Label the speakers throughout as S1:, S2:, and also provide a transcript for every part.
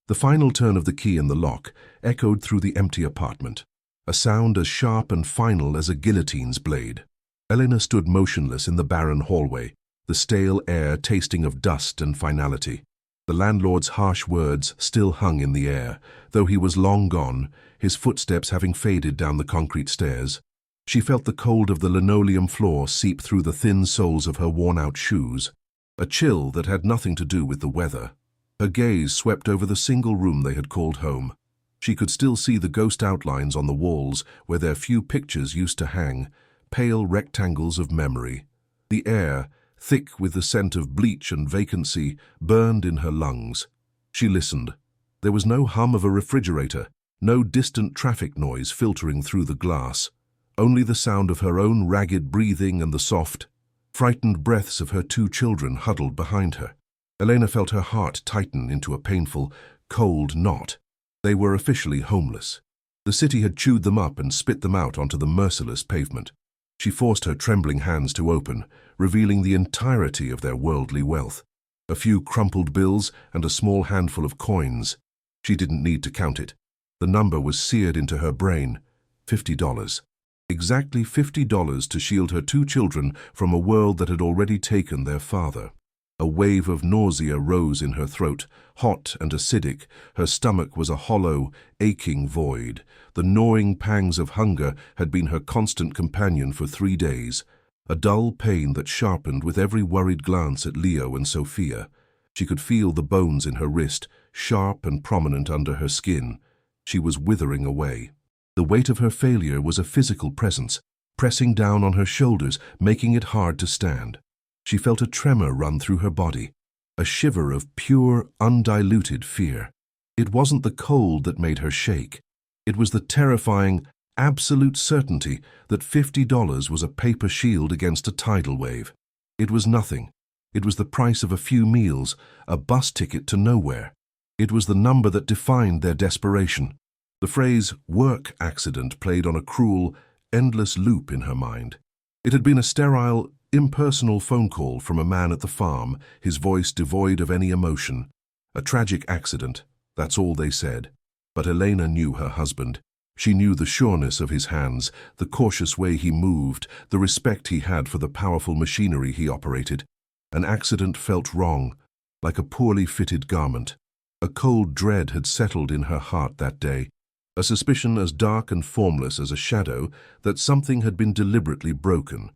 S1: The final turn of the key in the lock echoed through the empty apartment, a sound as sharp and final as a guillotine's blade. Elena stood motionless in the barren hallway, the stale air tasting of dust and finality. The landlord's harsh words still hung in the air, though he was long gone, his footsteps having faded down the concrete stairs. She felt the cold of the linoleum floor seep through the thin soles of her worn-out shoes, a chill that had nothing to do with the weather. Her gaze swept over the single room they had called home. She could still see the ghost outlines on the walls where their few pictures used to hang, pale rectangles of memory. The air, thick with the scent of bleach and vacancy, burned in her lungs. She listened. There was no hum of a refrigerator, no distant traffic noise filtering through the glass. Only the sound of her own ragged breathing and the soft, frightened breaths of her two children huddled behind her. Elena felt her heart tighten into a painful, cold knot. They were officially homeless. The city had chewed them up and spit them out onto the merciless pavement. She forced her trembling hands to open, revealing the entirety of their worldly wealth. A few crumpled bills and a small handful of coins. She didn't need to count it. The number was seared into her brain. $50. Exactly $50 to shield her two children from a world that had already taken their father. A wave of nausea rose in her throat, hot and acidic. Her stomach was a hollow, aching void. The gnawing pangs of hunger had been her constant companion for 3 days, a dull pain that sharpened with every worried glance at Leo and Sophia. She could feel the bones in her wrist, sharp and prominent under her skin. She was withering away. The weight of her failure was a physical presence, pressing down on her shoulders, making it hard to stand. She felt a tremor run through her body, a shiver of pure, undiluted fear. It wasn't the cold that made her shake. It was the terrifying, absolute certainty that $50 was a paper shield against a tidal wave. It was nothing. It was the price of a few meals, a bus ticket to nowhere. It was the number that defined their desperation. The phrase work accident played on a cruel, endless loop in her mind. It had been a sterile, impersonal phone call from a man at the farm, his voice devoid of any emotion. A tragic accident, that's all they said. But Elena knew her husband. She knew the sureness of his hands, the cautious way he moved, the respect he had for the powerful machinery he operated. An accident felt wrong, like a poorly fitted garment. A cold dread had settled in her heart that day, a suspicion as dark and formless as a shadow that something had been deliberately broken.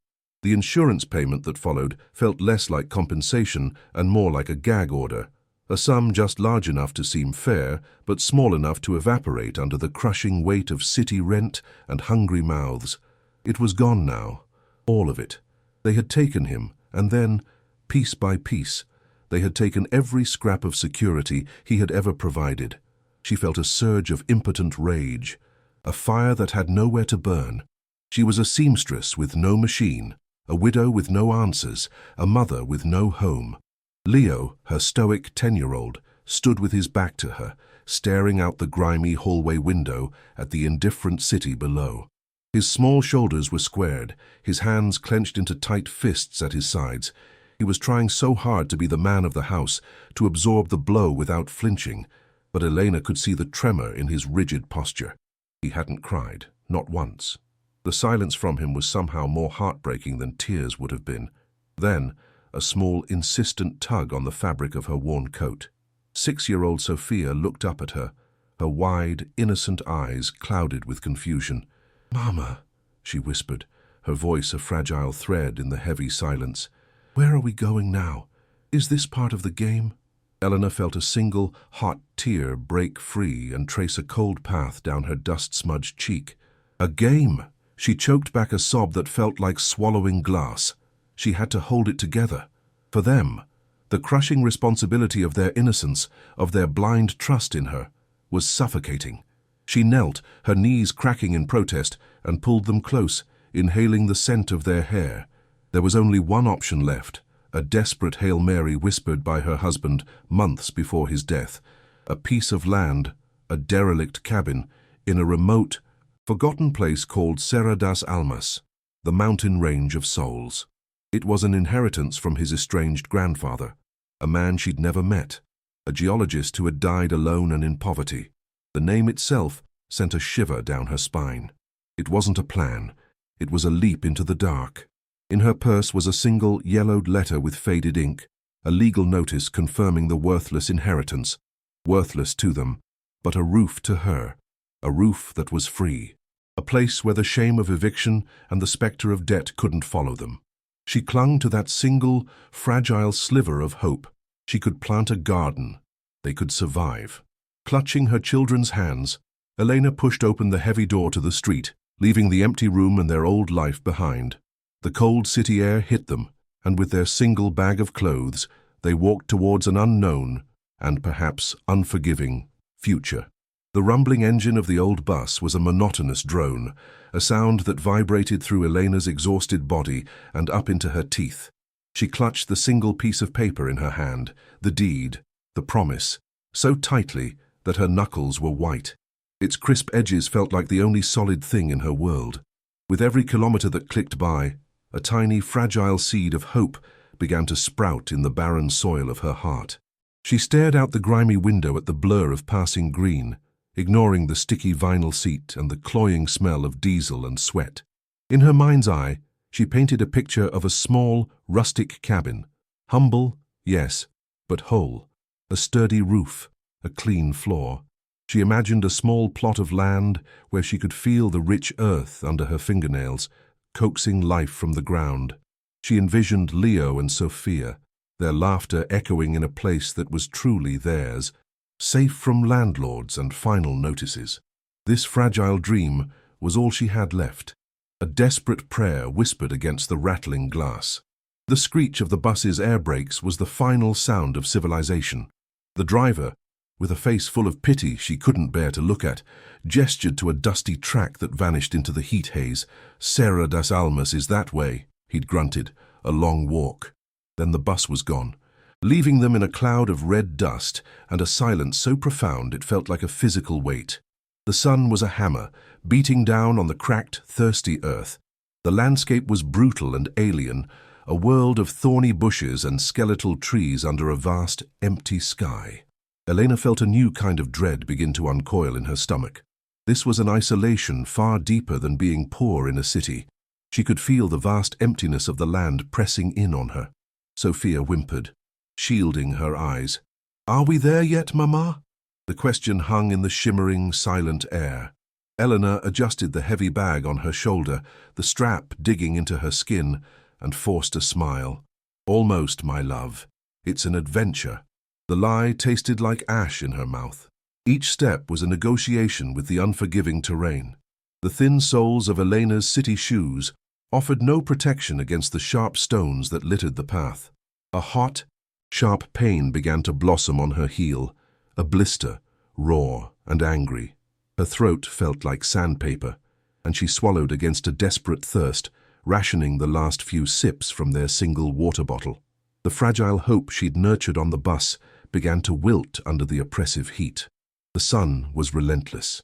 S1: The insurance payment that followed felt less like compensation and more like a gag order, a sum just large enough to seem fair, but small enough to evaporate under the crushing weight of city rent and hungry mouths. It was gone now, all of it. They had taken him, and then, piece by piece, they had taken every scrap of security he had ever provided. She felt a surge of impotent rage, a fire that had nowhere to burn. She was a seamstress with no machine, a widow with no answers, a mother with no home. Leo, her stoic 10-year-old, stood with his back to her, staring out the grimy hallway window at the indifferent city below. His small shoulders were squared, his hands clenched into tight fists at his sides. He was trying so hard to be the man of the house, to absorb the blow without flinching, but Elena could see the tremor in his rigid posture. He hadn't cried, not once. The silence from him was somehow more heartbreaking than tears would have been. Then, a small, insistent tug on the fabric of her worn coat. 6-year-old Sophia looked up at her, her wide, innocent eyes clouded with confusion. "Mama," she whispered, her voice a fragile thread in the heavy silence. "Where are we going now? Is this part of the game?" Elena felt a single, hot tear break free and trace a cold path down her dust-smudged cheek. A game! She choked back a sob that felt like swallowing glass. She had to hold it together. For them, the crushing responsibility of their innocence, of their blind trust in her, was suffocating. She knelt, her knees cracking in protest, and pulled them close, inhaling the scent of their hair. There was only one option left, a desperate Hail Mary whispered by her husband months before his death. A piece of land, a derelict cabin, in a remote, forgotten place called Serra das Almas, the mountain range of souls. It was an inheritance from his estranged grandfather, a man she'd never met, a geologist who had died alone and in poverty. The name itself sent a shiver down her spine. It wasn't a plan. It was a leap into the dark. In her purse was a single yellowed letter with faded ink, a legal notice confirming the worthless inheritance. Worthless to them, but a roof to her, a roof that was free, a place where the shame of eviction and the spectre of debt couldn't follow them. She clung to that single, fragile sliver of hope. She could plant a garden. They could survive. Clutching her children's hands, Elena pushed open the heavy door to the street, leaving the empty room and their old life behind. The cold city air hit them, and with their single bag of clothes, they walked towards an unknown, and perhaps unforgiving, future. The rumbling engine of the old bus was a monotonous drone, a sound that vibrated through Elena's exhausted body and up into her teeth. She clutched the single piece of paper in her hand, the deed, the promise, so tightly that her knuckles were white. Its crisp edges felt like the only solid thing in her world. With every kilometer that clicked by, a tiny, fragile seed of hope began to sprout in the barren soil of her heart. She stared out the grimy window at the blur of passing green, ignoring the sticky vinyl seat and the cloying smell of diesel and sweat. In her mind's eye, she painted a picture of a small, rustic cabin. Humble, yes, but whole. A sturdy roof, a clean floor. She imagined a small plot of land where she could feel the rich earth under her fingernails, coaxing life from the ground. She envisioned Leo and Sophia, their laughter echoing in a place that was truly theirs, safe from landlords and final notices. This fragile dream was all she had left, a desperate prayer whispered against the rattling glass. The screech of the bus's air brakes was the final sound of civilization. The driver, with a face full of pity she couldn't bear to look at, gestured to a dusty track that vanished into the heat haze. "Serra das Almas is that way," he'd grunted, "a long walk." Then the bus was gone, leaving them in a cloud of red dust and a silence so profound it felt like a physical weight. The sun was a hammer, beating down on the cracked, thirsty earth. The landscape was brutal and alien, a world of thorny bushes and skeletal trees under a vast, empty sky. Elena felt a new kind of dread begin to uncoil in her stomach. This was an isolation far deeper than being poor in a city. She could feel the vast emptiness of the land pressing in on her. Sophia whimpered, shielding her eyes. "Are we there yet, Mama?" The question hung in the shimmering, silent air. Elena adjusted the heavy bag on her shoulder, the strap digging into her skin, and forced a smile. "Almost, my love. It's an adventure." The lie tasted like ash in her mouth. Each step was a negotiation with the unforgiving terrain. The thin soles of Elena's city shoes offered no protection against the sharp stones that littered the path. A hot, sharp pain began to blossom on her heel, a blister, raw and angry. Her throat felt like sandpaper, and she swallowed against a desperate thirst, rationing the last few sips from their single water bottle. The fragile hope she'd nurtured on the bus began to wilt under the oppressive heat. The sun was relentless,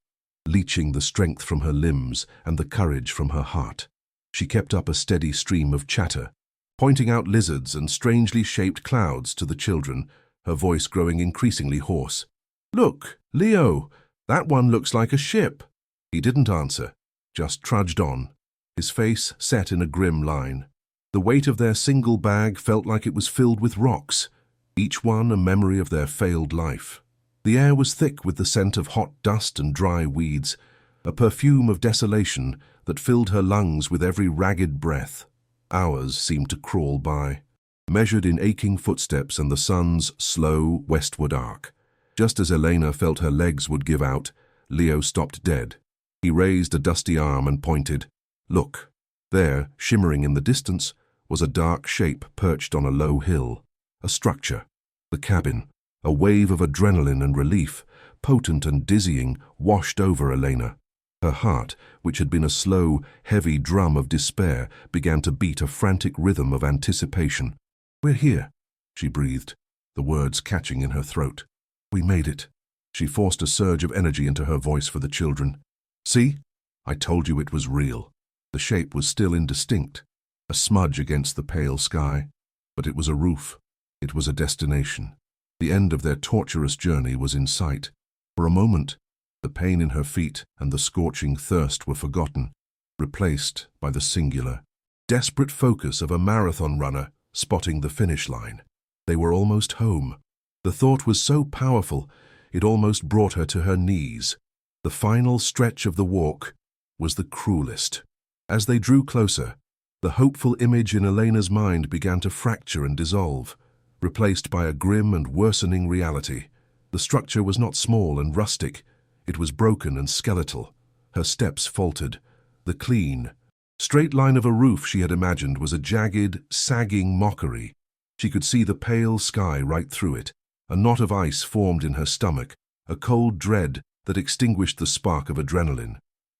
S1: leaching the strength from her limbs and the courage from her heart. She kept up a steady stream of chatter, pointing out lizards and strangely shaped clouds to the children, her voice growing increasingly hoarse. "Look, Leo, that one looks like a ship." He didn't answer, just trudged on, his face set in a grim line. The weight of their single bag felt like it was filled with rocks, each one a memory of their failed life. The air was thick with the scent of hot dust and dry weeds, a perfume of desolation that filled her lungs with every ragged breath. Hours seemed to crawl by, measured in aching footsteps and the sun's slow westward arc. Just as Elena felt her legs would give out, Leo stopped dead. He raised a dusty arm and pointed. "Look." There, shimmering in the distance, was a dark shape perched on a low hill. A structure. The cabin. A wave of adrenaline and relief, potent and dizzying, washed over Elena. Her heart, which had been a slow, heavy drum of despair, began to beat a frantic rhythm of anticipation. "We're here," she breathed, the words catching in her throat. "We made it." She forced a surge of energy into her voice for the children. "See? I told you it was real." The shape was still indistinct, a smudge against the pale sky, but it was a roof. It was a destination. The end of their torturous journey was in sight. For a moment, the pain in her feet and the scorching thirst were forgotten, replaced by the singular, desperate focus of a marathon runner spotting the finish line. They were almost home. The thought was so powerful, it almost brought her to her knees. The final stretch of the walk was the cruelest. As they drew closer, the hopeful image in Elena's mind began to fracture and dissolve, replaced by a grim and worsening reality. The structure was not small and rustic, it was broken and skeletal. Her steps faltered. The clean, straight line of a roof she had imagined was a jagged, sagging mockery. She could see the pale sky right through it. A knot of ice formed in her stomach, a cold dread that extinguished the spark of adrenaline.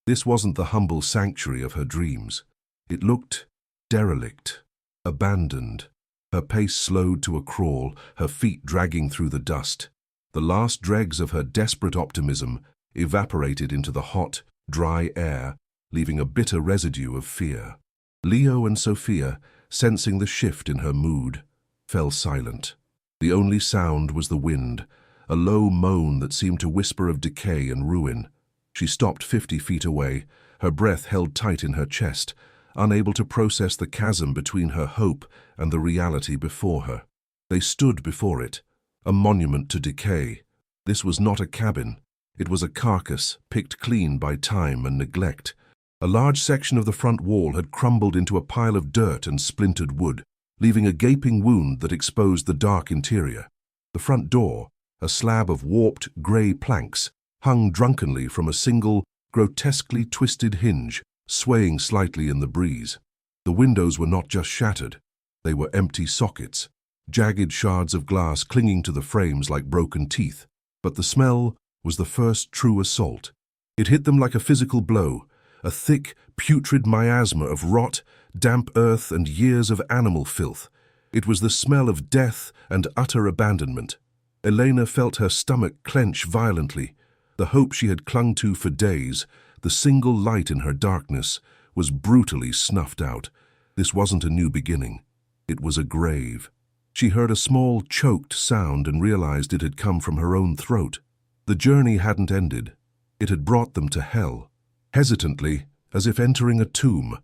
S1: This wasn't the humble sanctuary of her dreams. It looked derelict, abandoned. Her pace slowed to a crawl, her feet dragging through the dust. The last dregs of her desperate optimism evaporated into the hot, dry air, leaving a bitter residue of fear. Leo and Sophia, sensing the shift in her mood, fell silent. The only sound was the wind, a low moan that seemed to whisper of decay and ruin. She stopped 50 feet away, her breath held tight in her chest, unable to process the chasm between her hope and the reality before her. They stood before it, a monument to decay. This was not a cabin. It was a carcass, picked clean by time and neglect. A large section of the front wall had crumbled into a pile of dirt and splintered wood, leaving a gaping wound that exposed the dark interior. The front door, a slab of warped grey planks, hung drunkenly from a single, grotesquely twisted hinge, swaying slightly in the breeze. The windows were not just shattered, they were empty sockets, jagged shards of glass clinging to the frames like broken teeth. But the smell was the first true assault. It hit them like a physical blow, a thick, putrid miasma of rot, damp earth, and years of animal filth. It was the smell of death and utter abandonment. Elena felt her stomach clench violently. The hope she had clung to for days, the single light in her darkness, was brutally snuffed out. This wasn't a new beginning. It was a grave. She heard a small, choked sound and realized it had come from her own throat. The journey hadn't ended. It had brought them to hell. Hesitantly, as if entering a tomb,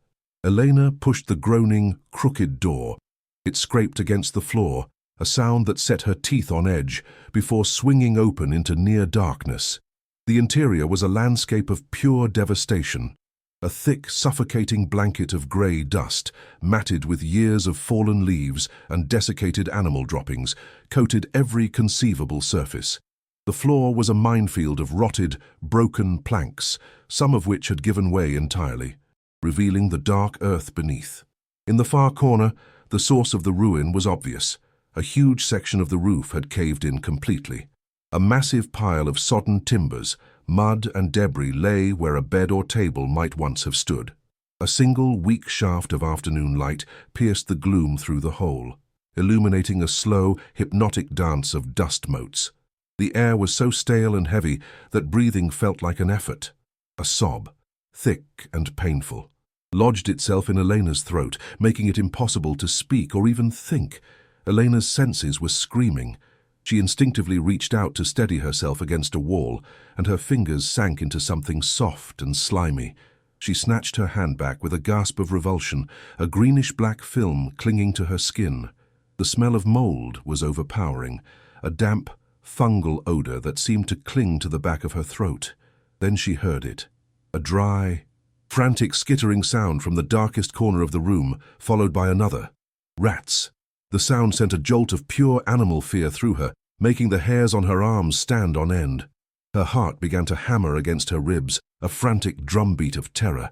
S1: Elena pushed the groaning, crooked door. It scraped against the floor, a sound that set her teeth on edge, before swinging open into near darkness. The interior was a landscape of pure devastation. A thick, suffocating blanket of grey dust, matted with years of fallen leaves and desiccated animal droppings, coated every conceivable surface. The floor was a minefield of rotted, broken planks, some of which had given way entirely, revealing the dark earth beneath. In the far corner, the source of the ruin was obvious. A huge section of the roof had caved in completely. A massive pile of sodden timbers, mud and debris lay where a bed or table might once have stood. A single, weak shaft of afternoon light pierced the gloom through the hole, illuminating a slow, hypnotic dance of dust motes. The air was so stale and heavy that breathing felt like an effort. A sob, thick and painful, lodged itself in Elena's throat, making it impossible to speak or even think. Elena's senses were screaming. She instinctively reached out to steady herself against a wall, and her fingers sank into something soft and slimy. She snatched her hand back with a gasp of revulsion, a greenish-black film clinging to her skin. The smell of mold was overpowering, a damp, fungal odor that seemed to cling to the back of her throat. Then she heard it, a dry, frantic skittering sound from the darkest corner of the room, followed by another. Rats. The sound sent a jolt of pure animal fear through her, making the hairs on her arms stand on end. Her heart began to hammer against her ribs, a frantic drumbeat of terror.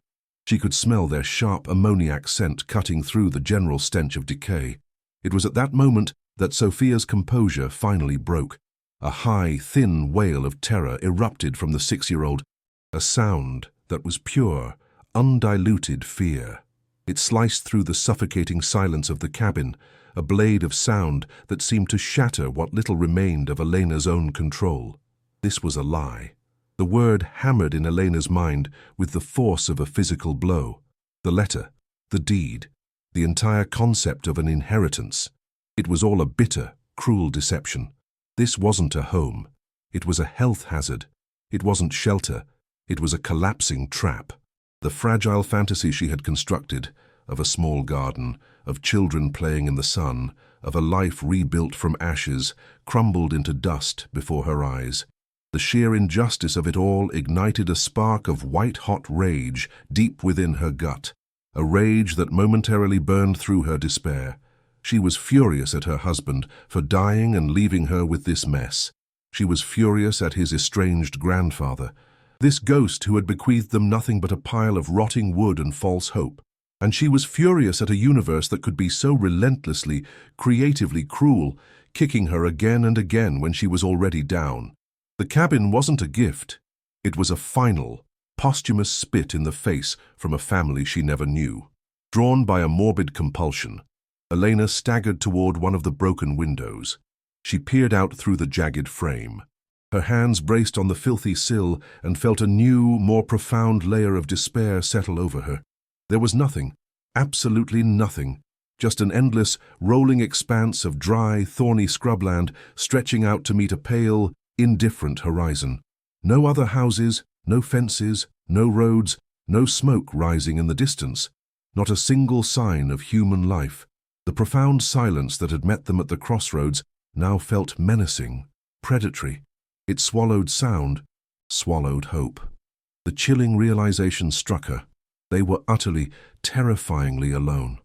S1: She could smell their sharp ammoniac scent cutting through the general stench of decay. It was at that moment that Sophia's composure finally broke. A high, thin wail of terror erupted from the 6-year-old, a sound that was pure, undiluted fear. It sliced through the suffocating silence of the cabin, a blade of sound that seemed to shatter what little remained of Elena's own control. This was a lie. The word hammered in Elena's mind with the force of a physical blow. The letter, the deed, the entire concept of an inheritance. It was all a bitter, cruel deception. This wasn't a home. It was a health hazard. It wasn't shelter. It was a collapsing trap. The fragile fantasy she had constructed, of a small garden, of children playing in the sun, of a life rebuilt from ashes, crumbled into dust before her eyes. The sheer injustice of it all ignited a spark of white-hot rage deep within her gut, a rage that momentarily burned through her despair. She was furious at her husband for dying and leaving her with this mess. She was furious at his estranged grandfather, this ghost who had bequeathed them nothing but a pile of rotting wood and false hope. And she was furious at a universe that could be so relentlessly, creatively cruel, kicking her again and again when she was already down. The cabin wasn't a gift. It was a final, posthumous spit in the face from a family she never knew. Drawn by a morbid compulsion, Elena staggered toward one of the broken windows. She peered out through the jagged frame. Her hands braced on the filthy sill and felt a new, more profound layer of despair settle over her. There was nothing, absolutely nothing, just an endless, rolling expanse of dry, thorny scrubland stretching out to meet a pale, indifferent horizon. No other houses, no fences, no roads, no smoke rising in the distance. Not a single sign of human life. The profound silence that had met them at the crossroads now felt menacing, predatory. It swallowed sound, swallowed hope. The chilling realization struck her. They were utterly, terrifyingly alone.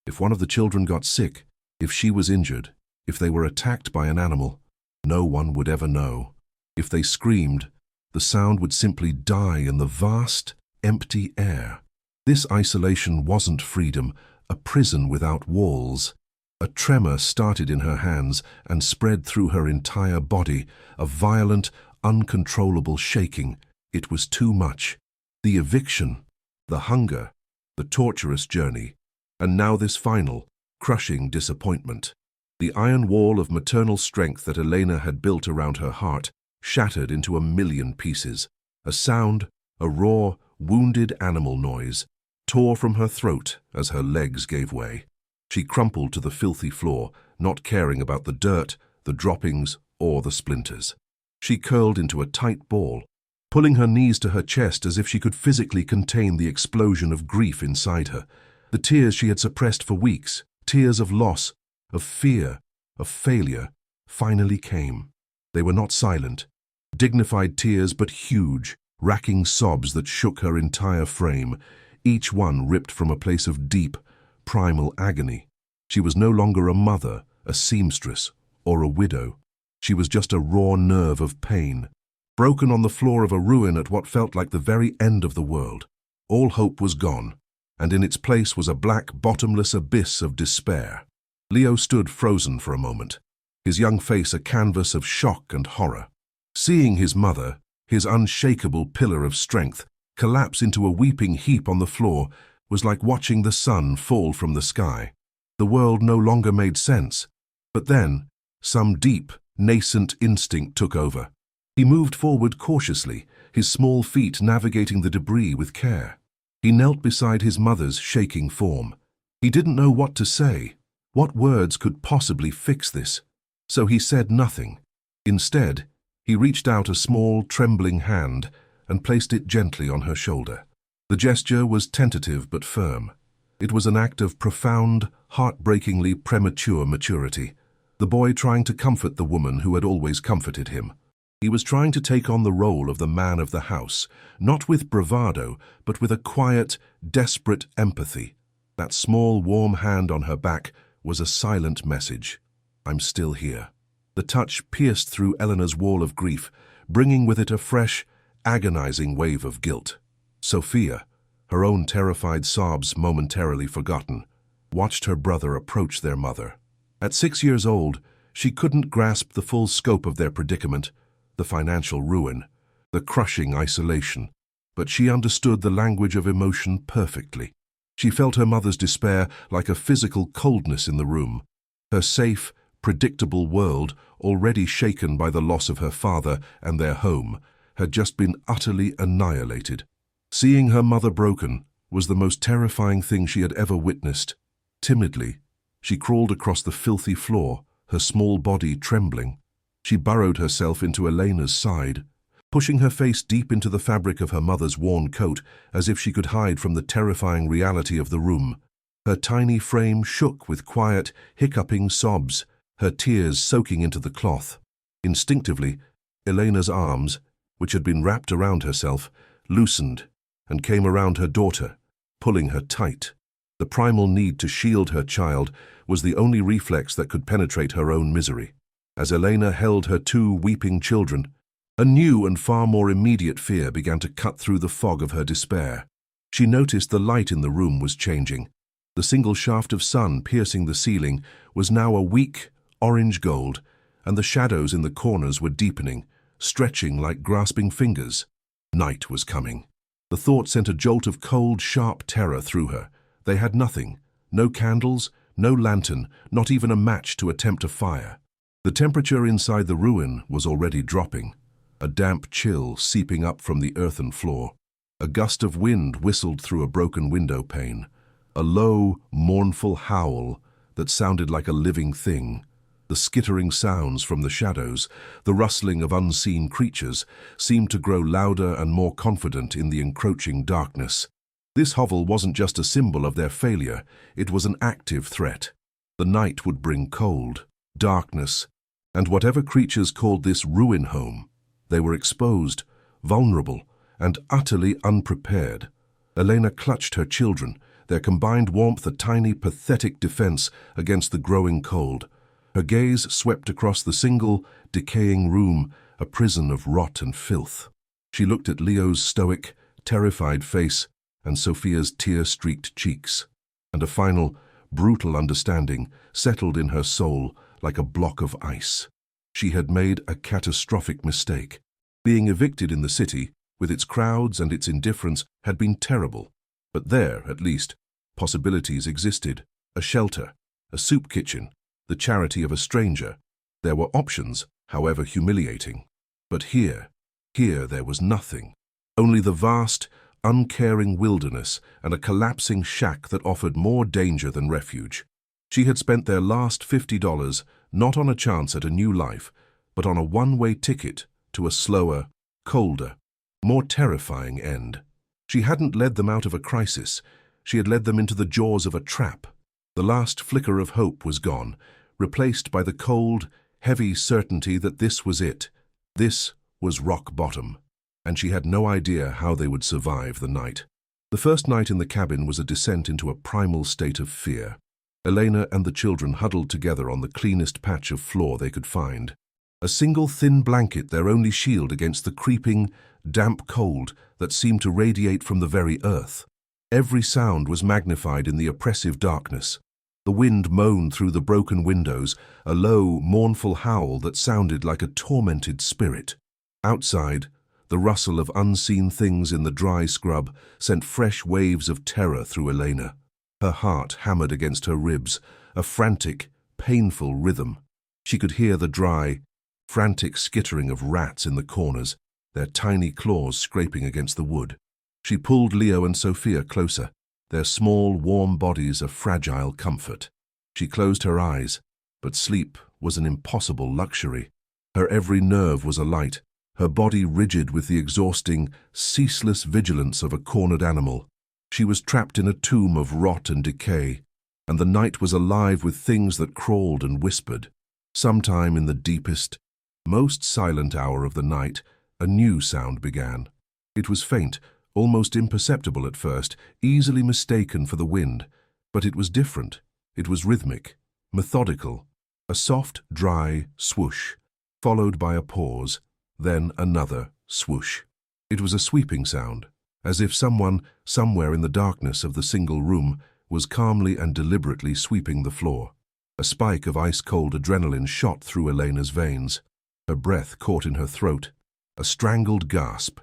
S1: If one of the children got sick, if she was injured, if they were attacked by an animal, no one would ever know. If they screamed, the sound would simply die in the vast, empty air. This isolation wasn't freedom, a prison without walls. A tremor started in her hands and spread through her entire body, a violent, uncontrollable shaking. It was too much. The eviction, the hunger, the torturous journey, and now this final, crushing disappointment. The iron wall of maternal strength that Elena had built around her heart shattered into a million pieces. A sound, a raw, wounded animal noise, tore from her throat as her legs gave way. She crumpled to the filthy floor, not caring about the dirt, the droppings, or the splinters. She curled into a tight ball, pulling her knees to her chest as if she could physically contain the explosion of grief inside her. The tears she had suppressed for weeks, tears of loss, of fear, of failure, finally came. They were not silent, dignified tears, but huge, racking sobs that shook her entire frame, each one ripped from a place of deep, primal agony. She was no longer a mother, a seamstress, or a widow. She was just a raw nerve of pain, broken on the floor of a ruin at what felt like the very end of the world. All hope was gone, and in its place was a black, bottomless abyss of despair. Leo stood frozen for a moment, his young face a canvas of shock and horror. Seeing his mother, his unshakable pillar of strength, collapse into a weeping heap on the floor was like watching the sun fall from the sky. The world no longer made sense. But then, some deep, nascent instinct took over. He moved forward cautiously, his small feet navigating the debris with care. He knelt beside his mother's shaking form. He didn't know what to say. What words could possibly fix this? So he said nothing. Instead, he reached out a small, trembling hand and placed it gently on her shoulder. The gesture was tentative but firm. It was an act of profound, heartbreakingly premature maturity. The boy trying to comfort the woman who had always comforted him. He was trying to take on the role of the man of the house, not with bravado, but with a quiet, desperate empathy. That small, warm hand on her back was a silent message. I'm still here. The touch pierced through Eleanor's wall of grief, bringing with it a fresh, agonizing wave of guilt. Sophia, her own terrified sobs momentarily forgotten, watched her brother approach their mother. At 6 years old, she couldn't grasp the full scope of their predicament, the financial ruin, the crushing isolation, but she understood the language of emotion perfectly. She felt her mother's despair like a physical coldness in the room. Her safe, predictable world, already shaken by the loss of her father and their home, had just been utterly annihilated. Seeing her mother broken was the most terrifying thing she had ever witnessed. Timidly, she crawled across the filthy floor, her small body trembling. She burrowed herself into Elena's side, pushing her face deep into the fabric of her mother's worn coat as if she could hide from the terrifying reality of the room. Her tiny frame shook with quiet, hiccuping sobs, her tears soaking into the cloth. Instinctively, Elena's arms, which had been wrapped around herself, loosened and came around her daughter, pulling her tight. The primal need to shield her child was the only reflex that could penetrate her own misery. As Elena held her two weeping children, a new and far more immediate fear began to cut through the fog of her despair. She noticed the light in the room was changing. The single shaft of sun piercing the ceiling was now a weak, orange gold, and the shadows in the corners were deepening, stretching like grasping fingers. Night was coming. The thought sent a jolt of cold, sharp terror through her. They had nothing. No candles, no lantern, not even a match to attempt a fire. The temperature inside the ruin was already dropping, a damp chill seeping up from the earthen floor. A gust of wind whistled through a broken window pane, a low, mournful howl that sounded like a living thing. The skittering sounds from the shadows, the rustling of unseen creatures, seemed to grow louder and more confident in the encroaching darkness. This hovel wasn't just a symbol of their failure, it was an active threat. The night would bring cold, darkness, and whatever creatures called this ruin home. They were exposed, vulnerable, and utterly unprepared. Elena clutched her children, their combined warmth a tiny, pathetic defense against the growing cold. Her gaze swept across the single, decaying room, a prison of rot and filth. She looked at Leo's stoic, terrified face and Sophia's tear-streaked cheeks, and a final, brutal understanding settled in her soul like a block of ice. She had made a catastrophic mistake. Being evicted in the city, with its crowds and its indifference, had been terrible. But there, at least, possibilities existed. A shelter, a soup kitchen, the charity of a stranger. There were options, however humiliating. But here there was nothing. Only the vast, uncaring wilderness and a collapsing shack that offered more danger than refuge. She had spent their last $50 not on a chance at a new life, but on a one-way ticket to a slower, colder, more terrifying end. She hadn't led them out of a crisis. She had led them into the jaws of a trap. The last flicker of hope was gone, replaced by the cold, heavy certainty that this was it. This was rock bottom, and she had no idea how they would survive the night. The first night in the cabin was a descent into a primal state of fear. Elena and the children huddled together on the cleanest patch of floor they could find. A single thin blanket their only shield against the creeping, damp cold that seemed to radiate from the very earth. Every sound was magnified in the oppressive darkness. The wind moaned through the broken windows, a low, mournful howl that sounded like a tormented spirit. Outside, the rustle of unseen things in the dry scrub sent fresh waves of terror through Elena. Her heart hammered against her ribs, a frantic, painful rhythm. She could hear the dry, frantic skittering of rats in the corners, their tiny claws scraping against the wood. She pulled Leo and Sophia closer, their small, warm bodies a fragile comfort. She closed her eyes, but sleep was an impossible luxury. Her every nerve was alight, her body rigid with the exhausting, ceaseless vigilance of a cornered animal. She was trapped in a tomb of rot and decay, and the night was alive with things that crawled and whispered. Sometime in the deepest, most silent hour of the night, a new sound began. It was faint, almost imperceptible at first, easily mistaken for the wind, but it was different. It was rhythmic, methodical, a soft, dry swoosh, followed by a pause, then another swoosh. It was a sweeping sound, as if someone, somewhere in the darkness of the single room, was calmly and deliberately sweeping the floor. A spike of ice-cold adrenaline shot through Elena's veins. Her breath caught in her throat, a strangled gasp.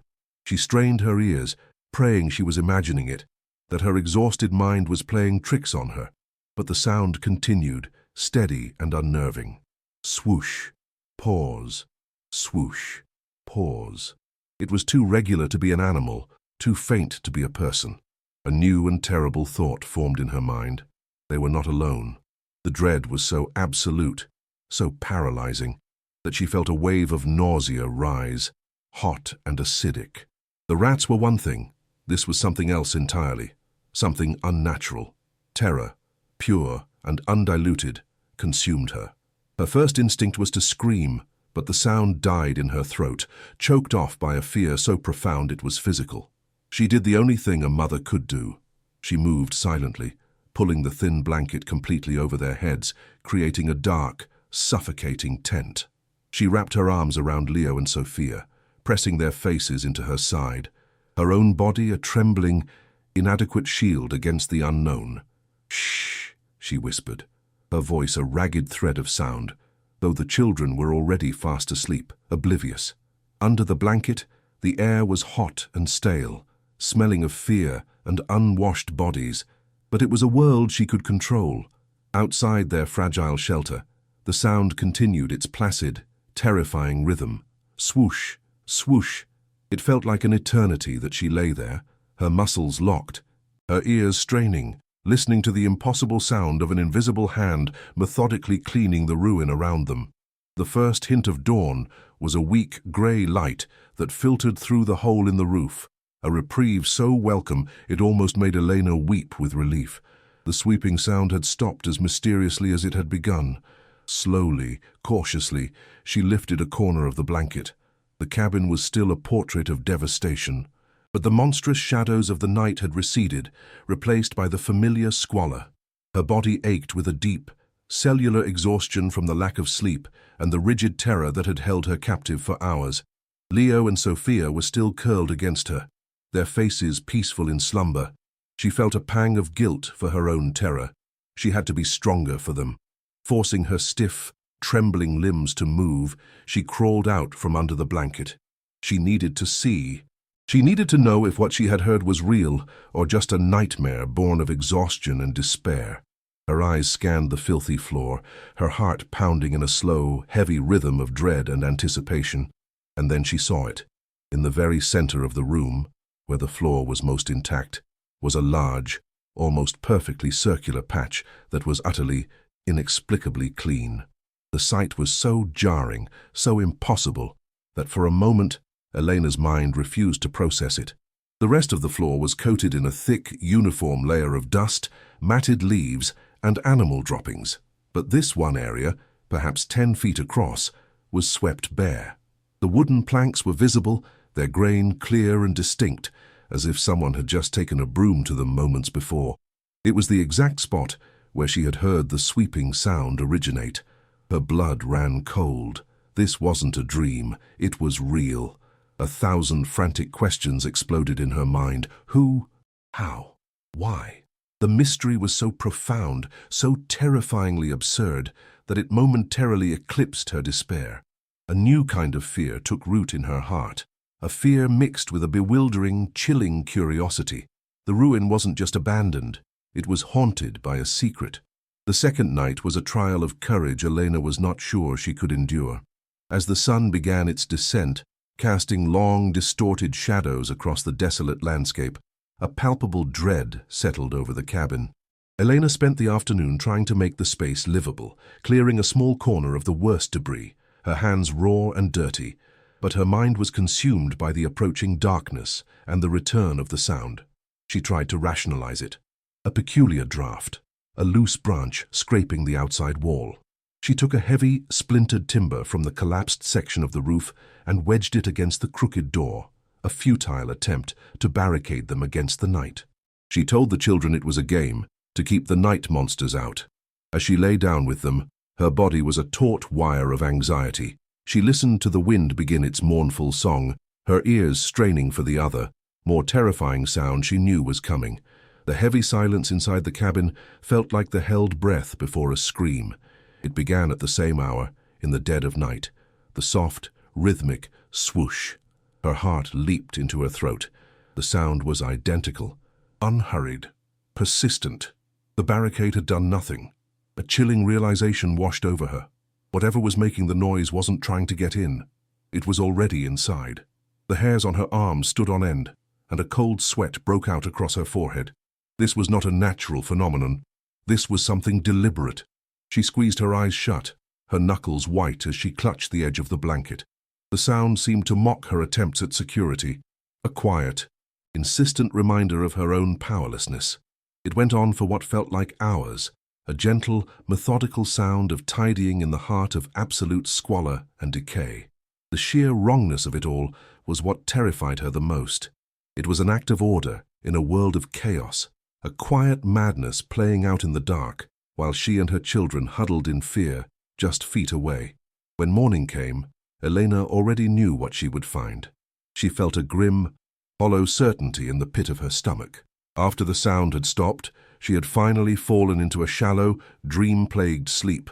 S1: She strained her ears, praying she was imagining it, that her exhausted mind was playing tricks on her. But the sound continued, steady and unnerving. Swoosh, pause, swoosh, pause. It was too regular to be an animal, too faint to be a person. A new and terrible thought formed in her mind. They were not alone. The dread was so absolute, so paralyzing. that she felt a wave of nausea rise, hot and acidic. The rats were one thing. This was something else entirely, something unnatural. Terror, pure and undiluted, consumed her. Her first instinct was to scream, but the sound died in her throat, choked off by a fear so profound it was physical. She did the only thing a mother could do. She moved silently, pulling the thin blanket completely over their heads, creating a dark, suffocating tent. She wrapped her arms around Leo and Sophia, pressing their faces into her side, her own body a trembling, inadequate shield against the unknown. "Shh," she whispered, her voice a ragged thread of sound, though the children were already fast asleep, oblivious. Under the blanket, the air was hot and stale, smelling of fear and unwashed bodies, but it was a world she could control. Outside their fragile shelter, the sound continued its placid, terrifying rhythm. Swoosh, swoosh. It felt like an eternity that she lay there, her muscles locked, her ears straining, listening to the impossible sound of an invisible hand methodically cleaning the ruin around them. The first hint of dawn was a weak grey light that filtered through the hole in the roof, a reprieve so welcome it almost made Elena weep with relief. The sweeping sound had stopped as mysteriously as it had begun. Slowly, cautiously, she lifted a corner of the blanket. The cabin was still a portrait of devastation, but the monstrous shadows of the night had receded, replaced by the familiar squalor. Her body ached with a deep, cellular exhaustion from the lack of sleep and the rigid terror that had held her captive for hours. Leo and Sophia were still curled against her, their faces peaceful in slumber. She felt a pang of guilt for her own terror. She had to be stronger for them. Forcing her stiff, trembling limbs to move, she crawled out from under the blanket. She needed to see. She needed to know if what she had heard was real or just a nightmare born of exhaustion and despair. Her eyes scanned the filthy floor, her heart pounding in a slow, heavy rhythm of dread and anticipation. And then she saw it. In the very center of the room, where the floor was most intact, was a large, almost perfectly circular patch that was utterly, inexplicably clean. The sight was so jarring, so impossible, that for a moment Elena's mind refused to process it. The rest of the floor was coated in a thick, uniform layer of dust, matted leaves, and animal droppings. But this one area, perhaps 10 feet across, was swept bare. The wooden planks were visible, their grain clear and distinct, as if someone had just taken a broom to them moments before. It was the exact spot where she had heard the sweeping sound originate. Her blood ran cold. This wasn't a dream, it was real. 1,000 frantic questions exploded in her mind. Who? How? Why? The mystery was so profound, so terrifyingly absurd, that it momentarily eclipsed her despair. A new kind of fear took root in her heart, a fear mixed with a bewildering, chilling curiosity. The ruin wasn't just abandoned, it was haunted by a secret. The second night was a trial of courage Elena was not sure she could endure. As the sun began its descent, casting long, distorted shadows across the desolate landscape, a palpable dread settled over the cabin. Elena spent the afternoon trying to make the space livable, clearing a small corner of the worst debris, her hands raw and dirty, but her mind was consumed by the approaching darkness and the return of the sound. She tried to rationalize it. A peculiar draft, a loose branch scraping the outside wall. She took a heavy, splintered timber from the collapsed section of the roof and wedged it against the crooked door, a futile attempt to barricade them against the night. She told the children it was a game, to keep the night monsters out. As she lay down with them, her body was a taut wire of anxiety. She listened to the wind begin its mournful song, her ears straining for the other, more terrifying sound she knew was coming. The heavy silence inside the cabin felt like the held breath before a scream. It began at the same hour, in the dead of night. The soft, rhythmic swoosh. Her heart leaped into her throat. The sound was identical, unhurried, persistent. The barricade had done nothing. A chilling realization washed over her. Whatever was making the noise wasn't trying to get in. It was already inside. The hairs on her arms stood on end, and a cold sweat broke out across her forehead. This was not a natural phenomenon. This was something deliberate. She squeezed her eyes shut, her knuckles white as she clutched the edge of the blanket. The sound seemed to mock her attempts at security, a quiet, insistent reminder of her own powerlessness. It went on for what felt like hours, a gentle, methodical sound of tidying in the heart of absolute squalor and decay. The sheer wrongness of it all was what terrified her the most. It was an act of order in a world of chaos, a quiet madness playing out in the dark, while she and her children huddled in fear just feet away. When morning came, Elena already knew what she would find. She felt a grim, hollow certainty in the pit of her stomach. After the sound had stopped, she had finally fallen into a shallow, dream-plagued sleep,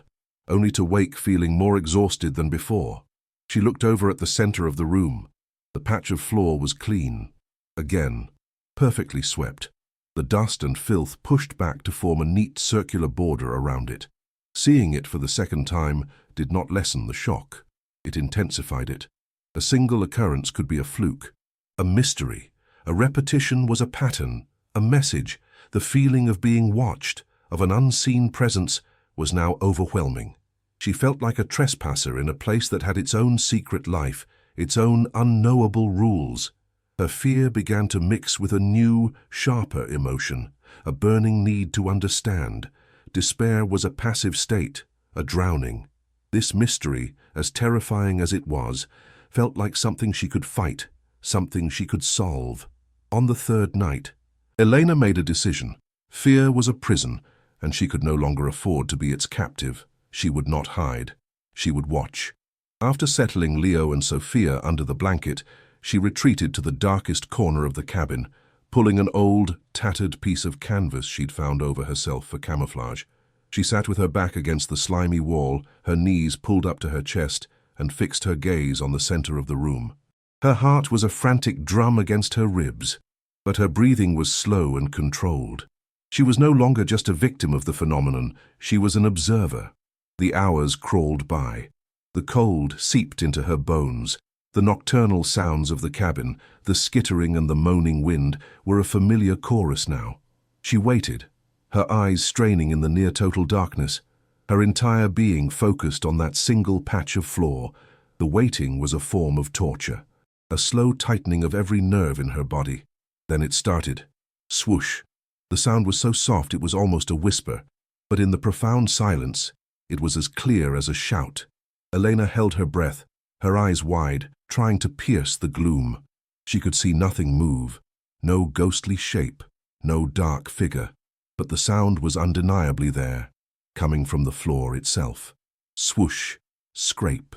S1: only to wake feeling more exhausted than before. She looked over at the center of the room. The patch of floor was clean. Again, perfectly swept. The dust and filth pushed back to form a neat circular border around it. Seeing it for the second time did not lessen the shock. It intensified it. A single occurrence could be a fluke, a mystery. A repetition was a pattern, a message. The feeling of being watched, of an unseen presence, was now overwhelming. She felt like a trespasser in a place that had its own secret life, its own unknowable rules. Her fear began to mix with a new, sharper emotion, a burning need to understand. Despair was a passive state, a drowning. This mystery, as terrifying as it was, felt like something she could fight, something she could solve. On the third night, Elena made a decision. Fear was a prison, and she could no longer afford to be its captive. She would not hide. She would watch. After settling Leo and Sophia under the blanket, she retreated to the darkest corner of the cabin, pulling an old, tattered piece of canvas she'd found over herself for camouflage. She sat with her back against the slimy wall, her knees pulled up to her chest, and fixed her gaze on the center of the room. Her heart was a frantic drum against her ribs, but her breathing was slow and controlled. She was no longer just a victim of the phenomenon, she was an observer. The hours crawled by. The cold seeped into her bones. The nocturnal sounds of the cabin, the skittering and the moaning wind, were a familiar chorus now. She waited, her eyes straining in the near-total darkness, her entire being focused on that single patch of floor. The waiting was a form of torture, a slow tightening of every nerve in her body. Then it started. Swoosh. The sound was so soft it was almost a whisper, but in the profound silence, it was as clear as a shout. Elena held her breath, her eyes wide, trying to pierce the gloom. She could see nothing move, no ghostly shape, no dark figure, but the sound was undeniably there, coming from the floor itself. Swoosh, scrape,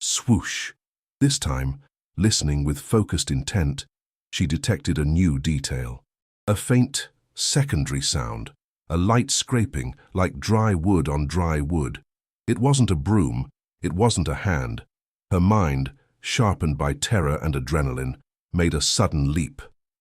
S1: swoosh. This time, listening with focused intent, she detected a new detail. A faint, secondary sound, a light scraping like dry wood on dry wood. It wasn't a broom, it wasn't a hand. Her mind, sharpened by terror and adrenaline, made a sudden leap.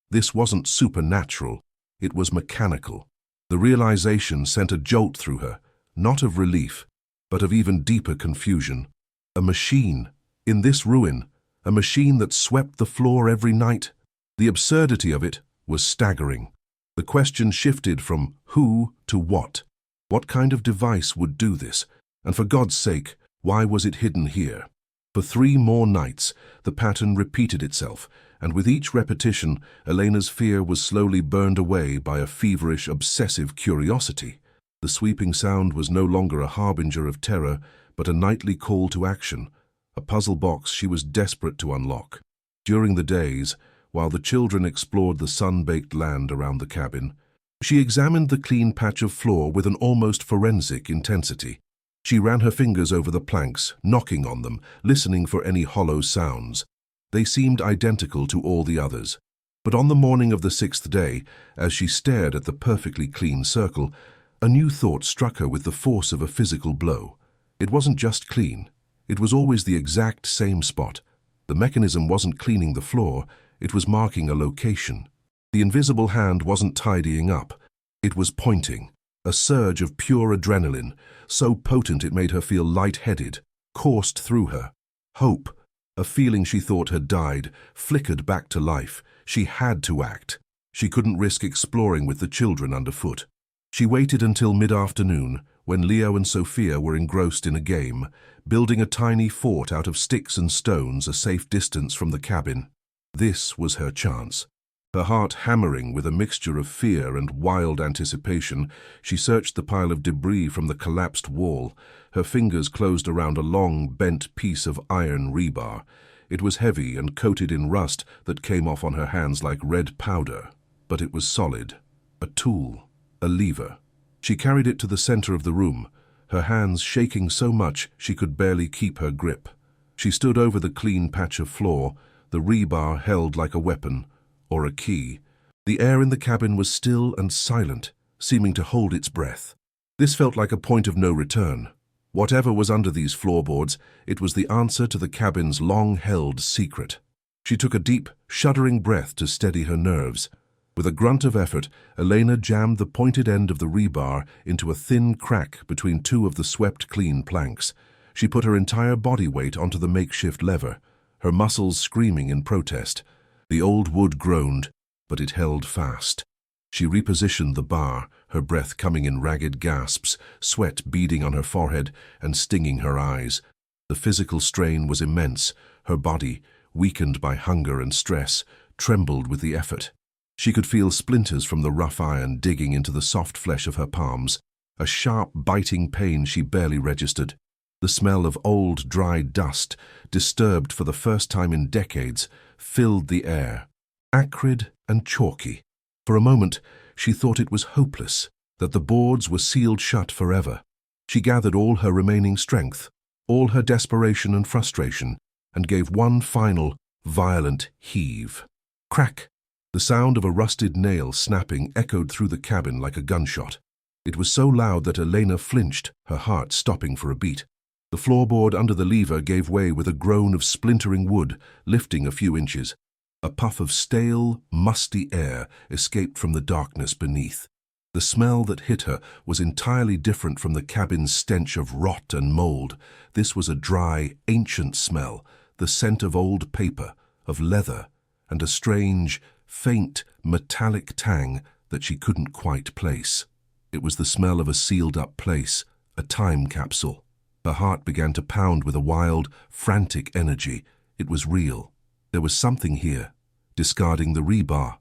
S1: This wasn't supernatural, it was mechanical. The realization sent a jolt through her, not of relief, but of even deeper confusion. A machine, in this ruin, a machine that swept the floor every night. The absurdity of it was staggering. The question shifted from who to what. What kind of device would do this? And for God's sake, why was it hidden here? For 3 more nights, the pattern repeated itself, and with each repetition, Elena's fear was slowly burned away by a feverish, obsessive curiosity. The sweeping sound was no longer a harbinger of terror, but a nightly call to action, a puzzle box she was desperate to unlock. During the days, while the children explored the sun-baked land around the cabin, she examined the clean patch of floor with an almost forensic intensity. She ran her fingers over the planks, knocking on them, listening for any hollow sounds. They seemed identical to all the others. But on the morning of the 6th day, as she stared at the perfectly clean circle, a new thought struck her with the force of a physical blow. It wasn't just clean. It was always the exact same spot. The mechanism wasn't cleaning the floor, it was marking a location. The invisible hand wasn't tidying up. It was pointing. A surge of pure adrenaline, so potent it made her feel light-headed, coursed through her. Hope, a feeling she thought had died, flickered back to life. She had to act. She couldn't risk exploring with the children underfoot. She waited until mid-afternoon, when Leo and Sophia were engrossed in a game, building a tiny fort out of sticks and stones a safe distance from the cabin. This was her chance. Her heart hammering with a mixture of fear and wild anticipation, she searched the pile of debris from the collapsed wall. Her fingers closed around a long, bent piece of iron rebar. It was heavy and coated in rust that came off on her hands like red powder, but it was solid. A tool, a lever. She carried it to the center of the room, her hands shaking so much she could barely keep her grip. She stood over the clean patch of floor, the rebar held like a weapon, or a key. The air in the cabin was still and silent, seeming to hold its breath. This felt like a point of no return. Whatever was under these floorboards, it was the answer to the cabin's long-held secret. She took a deep, shuddering breath to steady her nerves. With a grunt of effort, Elena jammed the pointed end of the rebar into a thin crack between two of the swept-clean planks. She put her entire body weight onto the makeshift lever, her muscles screaming in protest. The old wood groaned, but it held fast. She repositioned the bar, her breath coming in ragged gasps, sweat beading on her forehead and stinging her eyes. The physical strain was immense. Her body, weakened by hunger and stress, trembled with the effort. She could feel splinters from the rough iron digging into the soft flesh of her palms, a sharp, biting pain she barely registered. The smell of old, dry dust, disturbed for the first time in decades, filled the air, acrid and chalky. For a moment, she thought it was hopeless, that the boards were sealed shut forever. She gathered all her remaining strength, all her desperation and frustration, and gave one final, violent heave. Crack! The sound of a rusted nail snapping echoed through the cabin like a gunshot. It was so loud that Elena flinched, her heart stopping for a beat. The floorboard under the lever gave way with a groan of splintering wood, lifting a few inches. A puff of stale, musty air escaped from the darkness beneath. The smell that hit her was entirely different from the cabin's stench of rot and mold. This was a dry, ancient smell, the scent of old paper, of leather, and a strange, faint, metallic tang that she couldn't quite place. It was the smell of a sealed-up place, a time capsule. Her heart began to pound with a wild, frantic energy. It was real. There was something here, discarding the rebar.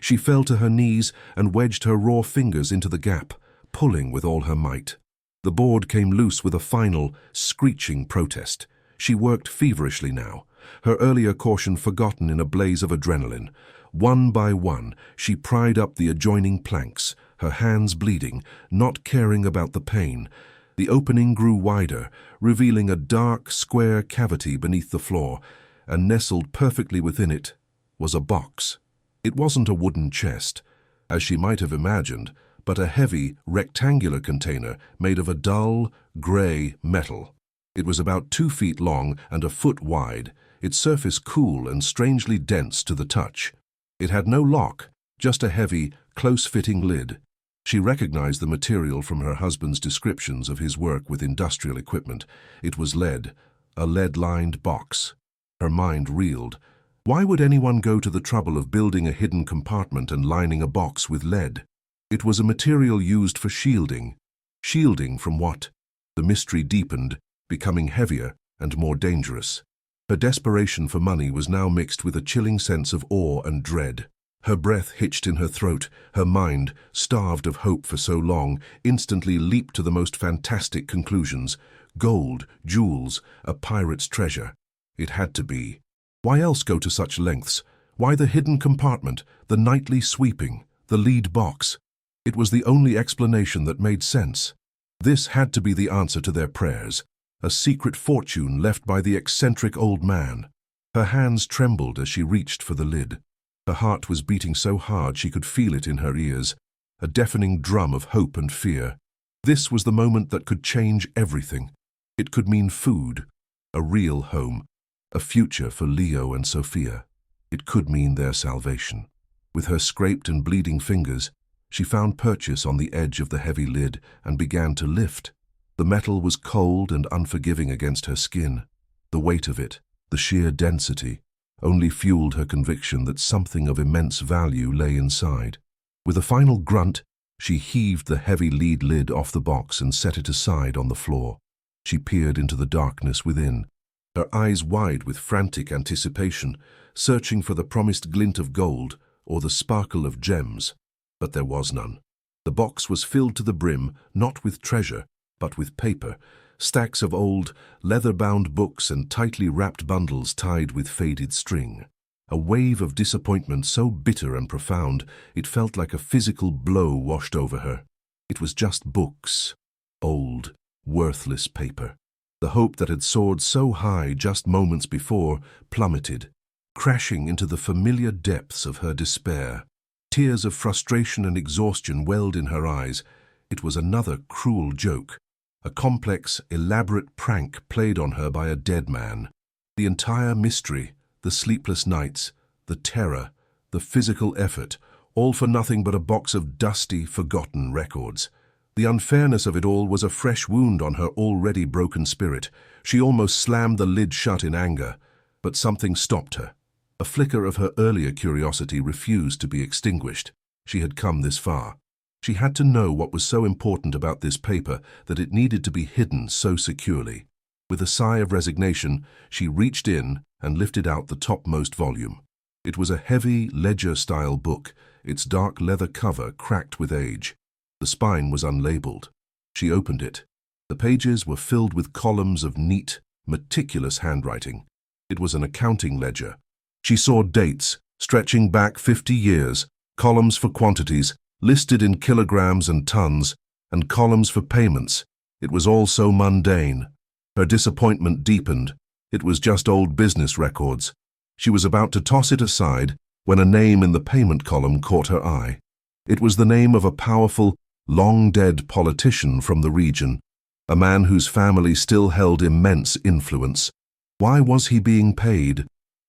S1: She fell to her knees and wedged her raw fingers into the gap, pulling with all her might. The board came loose with a final, screeching protest. She worked feverishly now, her earlier caution forgotten in a blaze of adrenaline. One by one, she pried up the adjoining planks, her hands bleeding, not caring about the pain. The opening grew wider, revealing a dark, square cavity beneath the floor, and nestled perfectly within it was a box. It wasn't a wooden chest, as she might have imagined, but a heavy, rectangular container made of a dull, grey metal. It was about 2 feet long and a foot wide, its surface cool and strangely dense to the touch. It had no lock, just a heavy, close-fitting lid. She recognized the material from her husband's descriptions of his work with industrial equipment. It was lead, a lead-lined box. Her mind reeled. Why would anyone go to the trouble of building a hidden compartment and lining a box with lead? It was a material used for shielding. Shielding from what? The mystery deepened, becoming heavier and more dangerous. Her desperation for money was now mixed with a chilling sense of awe and dread. Her breath hitched in her throat, her mind, starved of hope for so long, instantly leaped to the most fantastic conclusions. Gold, jewels, a pirate's treasure. It had to be. Why else go to such lengths? Why the hidden compartment, the nightly sweeping, the lead box? It was the only explanation that made sense. This had to be the answer to their prayers, a secret fortune left by the eccentric old man. Her hands trembled as she reached for the lid. Her heart was beating so hard she could feel it in her ears, a deafening drum of hope and fear. This was the moment that could change everything. It could mean food, a real home, a future for Leo and Sophia. It could mean their salvation. With her scraped and bleeding fingers, she found purchase on the edge of the heavy lid and began to lift. The metal was cold and unforgiving against her skin. The weight of it, the sheer density, only fueled her conviction that something of immense value lay inside. With a final grunt, She heaved the heavy lead lid off the box and set it aside on the floor. She peered into the darkness within, her eyes wide with frantic anticipation, searching for the promised glint of gold or the sparkle of gems. But there was none. The box was filled to the brim, not with treasure, but with paper, stacks of old, leather-bound books and tightly wrapped bundles tied with faded string. A wave of disappointment so bitter and profound it felt like a physical blow washed over her. It was just books. Old, worthless paper. The hope that had soared so high just moments before plummeted, crashing into the familiar depths of her despair. Tears of frustration and exhaustion welled in her eyes. It was another cruel joke, a complex, elaborate prank played on her by a dead man. The entire mystery, the sleepless nights, the terror, the physical effort, all for nothing but a box of dusty, forgotten records. The unfairness of it all was a fresh wound on her already broken spirit. She almost slammed the lid shut in anger, but something stopped her. A flicker of her earlier curiosity refused to be extinguished. She had come this far. She had to know what was so important about this paper that it needed to be hidden so securely. With a sigh of resignation, she reached in and lifted out the topmost volume. It was a heavy, ledger-style book, its dark leather cover cracked with age. The spine was unlabeled. She opened it. The pages were filled with columns of neat, meticulous handwriting. It was an accounting ledger. She saw dates, stretching back 50 years, columns for quantities, listed in kilograms and tons, and columns for payments. It was all so mundane. Her disappointment deepened. It was just old business records. She was about to toss it aside when a name in the payment column caught her eye. It was the name of a powerful, long-dead politician from the region, a man whose family still held immense influence. Why was he being paid?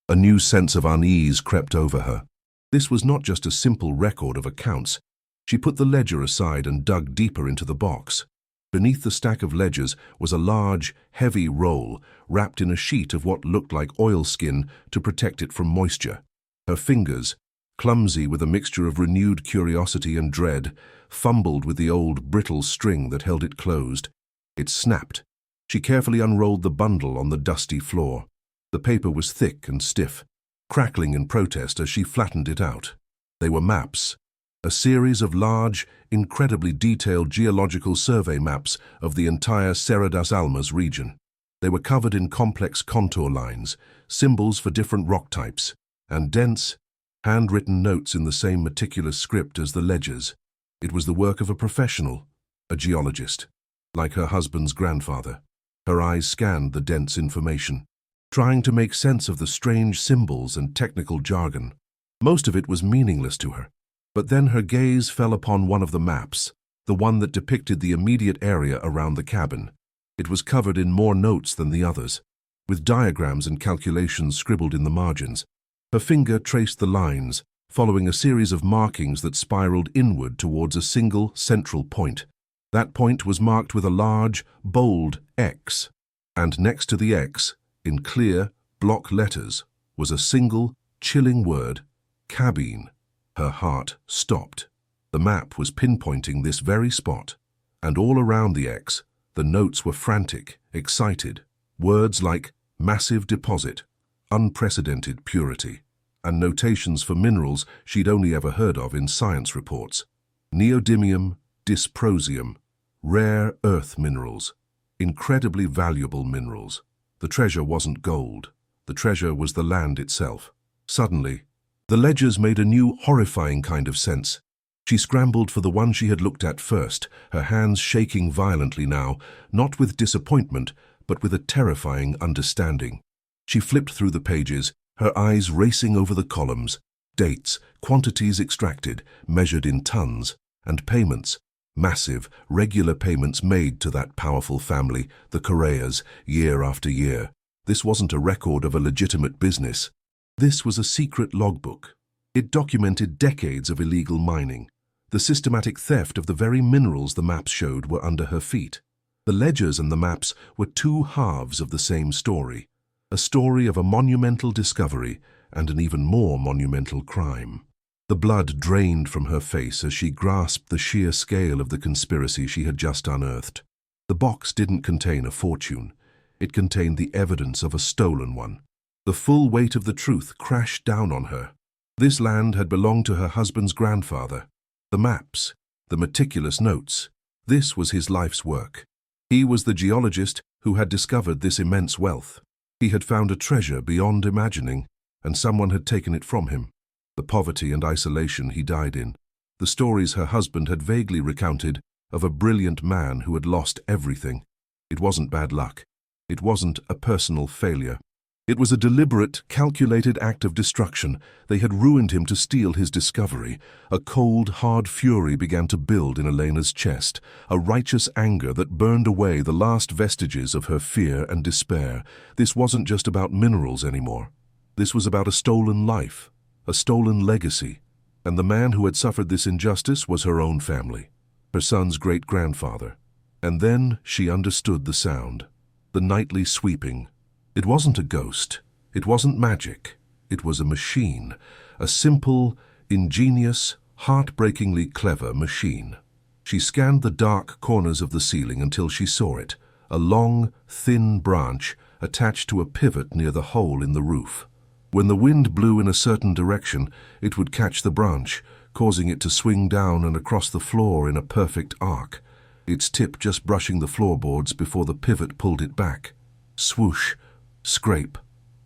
S1: A new sense of unease crept over her. This was not just a simple record of accounts. She put the ledger aside and dug deeper into the box. Beneath the stack of ledgers was a large, heavy roll wrapped in a sheet of what looked like oilskin to protect it from moisture. Her fingers, clumsy with a mixture of renewed curiosity and dread, fumbled with the old, brittle string that held it closed. It snapped. She carefully unrolled the bundle on the dusty floor. The paper was thick and stiff, crackling in protest as she flattened it out. They were maps, a series of large, incredibly detailed geological survey maps of the entire Serra das Almas region. They were covered in complex contour lines, symbols for different rock types, and dense, handwritten notes in the same meticulous script as the ledgers. It was the work of a professional, a geologist, like her husband's grandfather. Her eyes scanned the dense information, trying to make sense of the strange symbols and technical jargon. Most of it was meaningless to her. But then her gaze fell upon one of the maps, the one that depicted the immediate area around the cabin. It was covered in more notes than the others, with diagrams and calculations scribbled in the margins. Her finger traced the lines, following a series of markings that spiraled inward towards a single central point. That point was marked with a large, bold X, and next to the X, in clear, block letters, was a single, chilling word, cabine. Her heart stopped. The map was pinpointing this very spot, and all around the X, the notes were frantic, excited. Words like massive deposit, unprecedented purity, and notations for minerals she'd only ever heard of in science reports. Neodymium, dysprosium, rare earth minerals, incredibly valuable minerals. The treasure wasn't gold. The treasure was the land itself. Suddenly, the ledgers made a new, horrifying kind of sense. She scrambled for the one she had looked at first, her hands shaking violently now, not with disappointment, but with a terrifying understanding. She flipped through the pages, her eyes racing over the columns, dates, quantities extracted, measured in tons, and payments, massive, regular payments made to that powerful family, the Correas, year after year. This wasn't a record of a legitimate business. This was a secret logbook. It documented decades of illegal mining. The systematic theft of the very minerals the maps showed were under her feet. The ledgers and the maps were two halves of the same story, a story of a monumental discovery and an even more monumental crime. The blood drained from her face as she grasped the sheer scale of the conspiracy she had just unearthed. The box didn't contain a fortune. It contained the evidence of a stolen one. The full weight of the truth crashed down on her. This land had belonged to her husband's grandfather. The maps, the meticulous notes, this was his life's work. He was the geologist who had discovered this immense wealth. He had found a treasure beyond imagining, and someone had taken it from him. The poverty and isolation he died in, the stories her husband had vaguely recounted of a brilliant man who had lost everything. It wasn't bad luck. It wasn't a personal failure. It was a deliberate, calculated act of destruction. They had ruined him to steal his discovery. A cold, hard fury began to build in Elena's chest, a righteous anger that burned away the last vestiges of her fear and despair. This wasn't just about minerals anymore. This was about a stolen life, a stolen legacy. And the man who had suffered this injustice was her own family, her son's great-grandfather. And then she understood the sound, the nightly sweeping. It wasn't a ghost. It wasn't magic. It was a machine, a simple, ingenious, heartbreakingly clever machine. She scanned the dark corners of the ceiling until she saw it, a long, thin branch attached to a pivot near the hole in the roof. When the wind blew in a certain direction, it would catch the branch, causing it to swing down and across the floor in a perfect arc, its tip just brushing the floorboards before the pivot pulled it back. Swoosh, scrape,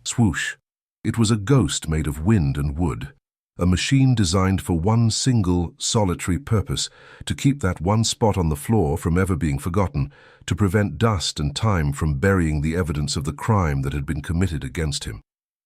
S1: swoosh. It was a ghost made of wind and wood, a machine designed for one single, solitary purpose, to keep that one spot on the floor from ever being forgotten, to prevent dust and time from burying the evidence of the crime that had been committed against him.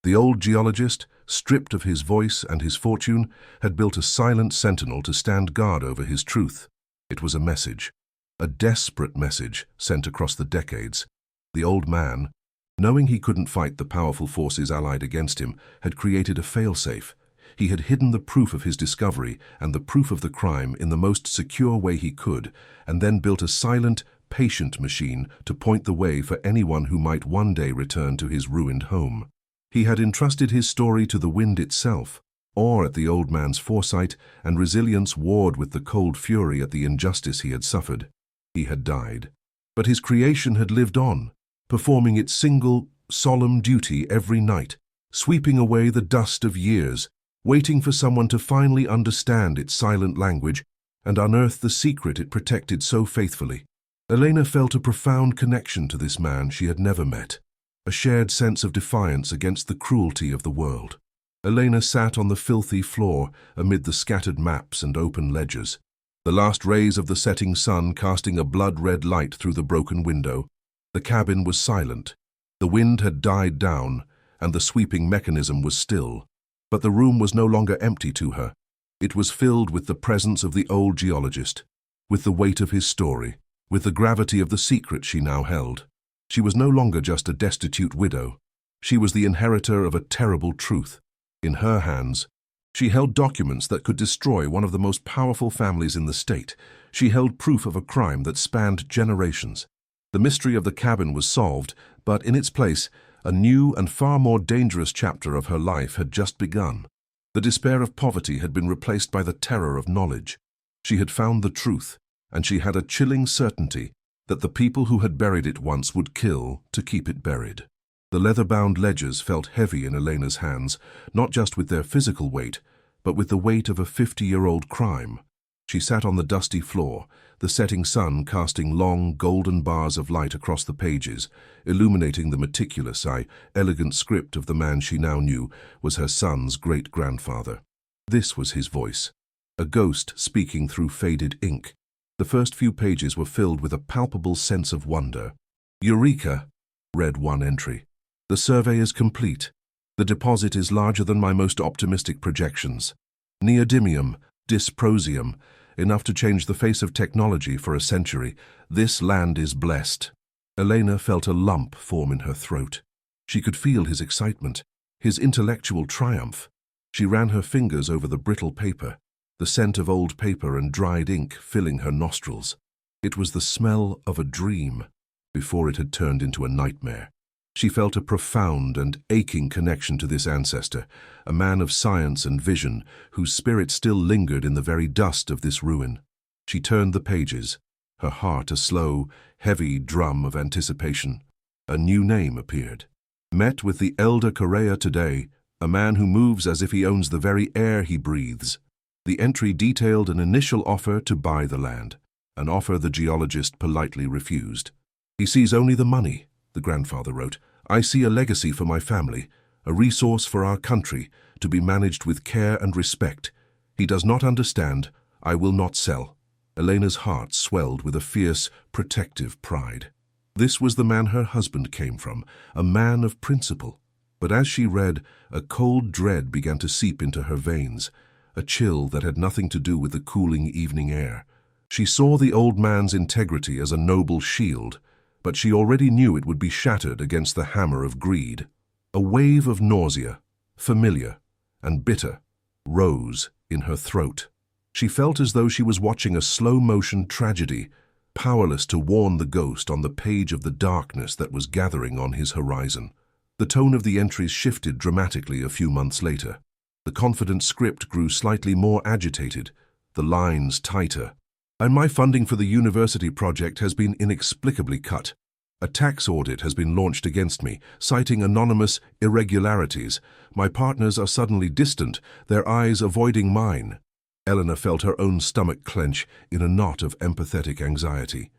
S1: The old geologist, stripped of his voice and his fortune, had built a silent sentinel to stand guard over his truth. It was a message, a desperate message sent across the decades. The old man, knowing he couldn't fight the powerful forces allied against him, had created a failsafe. He had hidden the proof of his discovery and the proof of the crime in the most secure way he could, and then built a silent, patient machine to point the way for anyone who might one day return to his ruined home. He had entrusted his story to the wind itself, or at the old man's foresight and resilience warred with the cold fury at the injustice he had suffered. He had died. But his creation had lived on, performing its single, solemn duty every night, sweeping away the dust of years, waiting for someone to finally understand its silent language and unearth the secret it protected so faithfully. Elena felt a profound connection to this man she had never met, a shared sense of defiance against the cruelty of the world. Elena sat on the filthy floor amid the scattered maps and open ledgers, the last rays of the setting sun casting a blood-red light through the broken window. The cabin was silent. The wind had died down, and the sweeping mechanism was still. But the room was no longer empty to her. It was filled with the presence of the old geologist, with the weight of his story, with the gravity of the secret she now held. She was no longer just a destitute widow. She was the inheritor of a terrible truth. In her hands, she held documents that could destroy one of the most powerful families in the state. She held proof of a crime that spanned generations. The mystery of the cabin was solved, but in its place, a new and far more dangerous chapter of her life had just begun. The despair of poverty had been replaced by the terror of knowledge. She had found the truth, and she had a chilling certainty that the people who had buried it once would kill to keep it buried. The leather-bound ledgers felt heavy in Elena's hands, not just with their physical weight, but with the weight of a 50-year-old crime. She sat on the dusty floor, the setting sun casting long, golden bars of light across the pages, illuminating the meticulous, elegant script of the man she now knew was her son's great-grandfather. This was his voice, a ghost speaking through faded ink. The first few pages were filled with a palpable sense of wonder. "Eureka," read one entry. "The survey is complete. The deposit is larger than my most optimistic projections. Neodymium, dysprosium, enough to change the face of technology for a century. This land is blessed." Elena felt a lump form in her throat. She could feel his excitement, his intellectual triumph. She ran her fingers over the brittle paper, the scent of old paper and dried ink filling her nostrils. It was the smell of a dream before it had turned into a nightmare. She felt a profound and aching connection to this ancestor, a man of science and vision whose spirit still lingered in the very dust of this ruin. She turned the pages, her heart a slow, heavy drum of anticipation. A new name appeared. Met with the elder Correa today, a man who moves as if he owns the very air he breathes. The entry detailed an initial offer to buy the land, an offer the geologist politely refused. He sees only the money, the grandfather wrote. I see a legacy for my family, a resource for our country, to be managed with care and respect. He does not understand. I will not sell. Elena's heart swelled with a fierce, protective pride. This was the man her husband came from, a man of principle. But as she read, a cold dread began to seep into her veins, a chill that had nothing to do with the cooling evening air. She saw the old man's integrity as a noble shield, but she already knew it would be shattered against the hammer of greed. A wave of nausea, familiar and bitter, rose in her throat. She felt as though she was watching a slow-motion tragedy, powerless to warn the ghost on the page of the darkness that was gathering on his horizon. The tone of the entries shifted dramatically a few months later. The confident script grew slightly more agitated, the lines tighter. And my funding for the university project has been inexplicably cut. A tax audit has been launched against me, citing anonymous irregularities. My partners are suddenly distant, their eyes avoiding mine. Elena felt her own stomach clench in a knot of empathetic anxiety.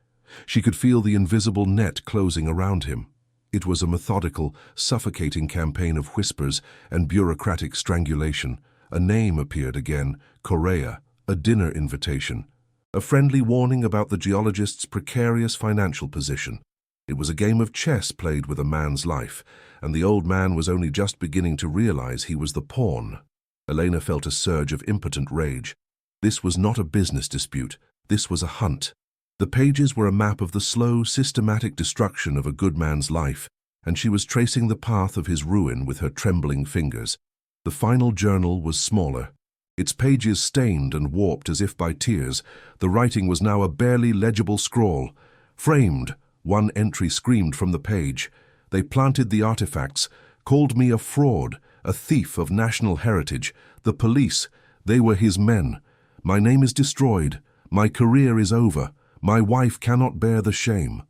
S1: She could feel the invisible net closing around him. It was a methodical, suffocating campaign of whispers and bureaucratic strangulation. A name appeared again, Correa, a dinner invitation. A friendly warning about the geologist's precarious financial position. It was a game of chess played with a man's life, and the old man was only just beginning to realize he was the pawn. Elena felt a surge of impotent rage. This was not a business dispute. This was a hunt. The pages were a map of the slow, systematic destruction of a good man's life, and she was tracing the path of his ruin with her trembling fingers. The final journal was smaller. Its pages stained and warped as if by tears. The writing was now a barely legible scrawl. Framed, one entry screamed from the page. They planted the artifacts, called me a fraud, a thief of national heritage. The police, they were his men. My name is destroyed. My career is over. My wife cannot bear the shame.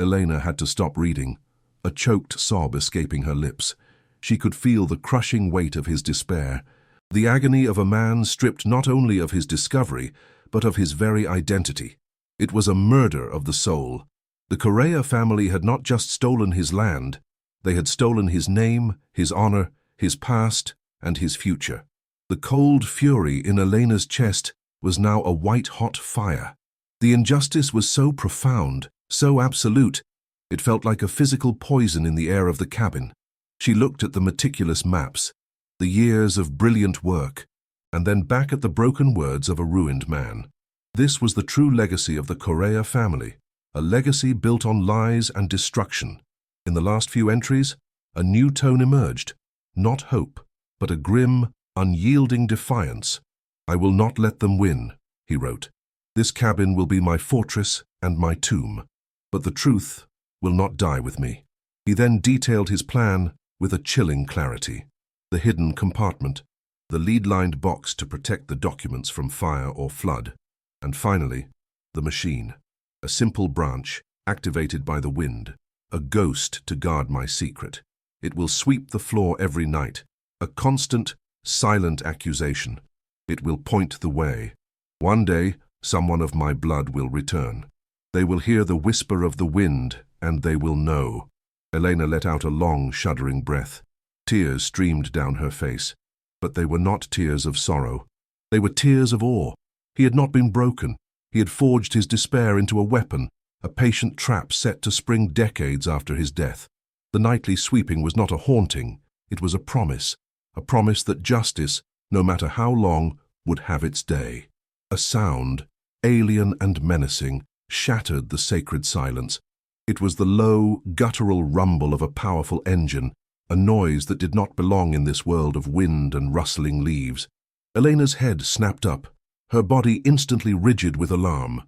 S1: Elena had to stop reading, a choked sob escaping her lips. She could feel the crushing weight of his despair, the agony of a man stripped not only of his discovery, but of his very identity. It was a murder of the soul. The Correa family had not just stolen his land, they had stolen his name, his honor, his past, and his future. The cold fury in Elena's chest was now a white-hot fire. The injustice was so profound, so absolute, it felt like a physical poison in the air of the cabin. She looked at the meticulous maps, the years of brilliant work, and then back at the broken words of a ruined man. This was the true legacy of the Correa family, a legacy built on lies and destruction. In the last few entries, a new tone emerged, not hope, but a grim, unyielding defiance. I will not let them win, he wrote. This cabin will be my fortress and my tomb, but the truth will not die with me. He then detailed his plan with a chilling clarity. The hidden compartment, the lead-lined box to protect the documents from fire or flood, and finally, the machine, a simple branch activated by the wind, a ghost to guard my secret. It will sweep the floor every night, a constant, silent accusation. It will point the way. One day, someone of my blood will return. They will hear the whisper of the wind, and they will know. Elena let out a long, shuddering breath. Tears streamed down her face, but they were not tears of sorrow. They were tears of awe. He had not been broken. He had forged his despair into a weapon, a patient trap set to spring decades after his death. The nightly sweeping was not a haunting, it was a promise that justice, no matter how long, would have its day. A sound, alien and menacing, shattered the sacred silence. It was the low, guttural rumble of a powerful engine, a noise that did not belong in this world of wind and rustling leaves. Elena's head snapped up, her body instantly rigid with alarm.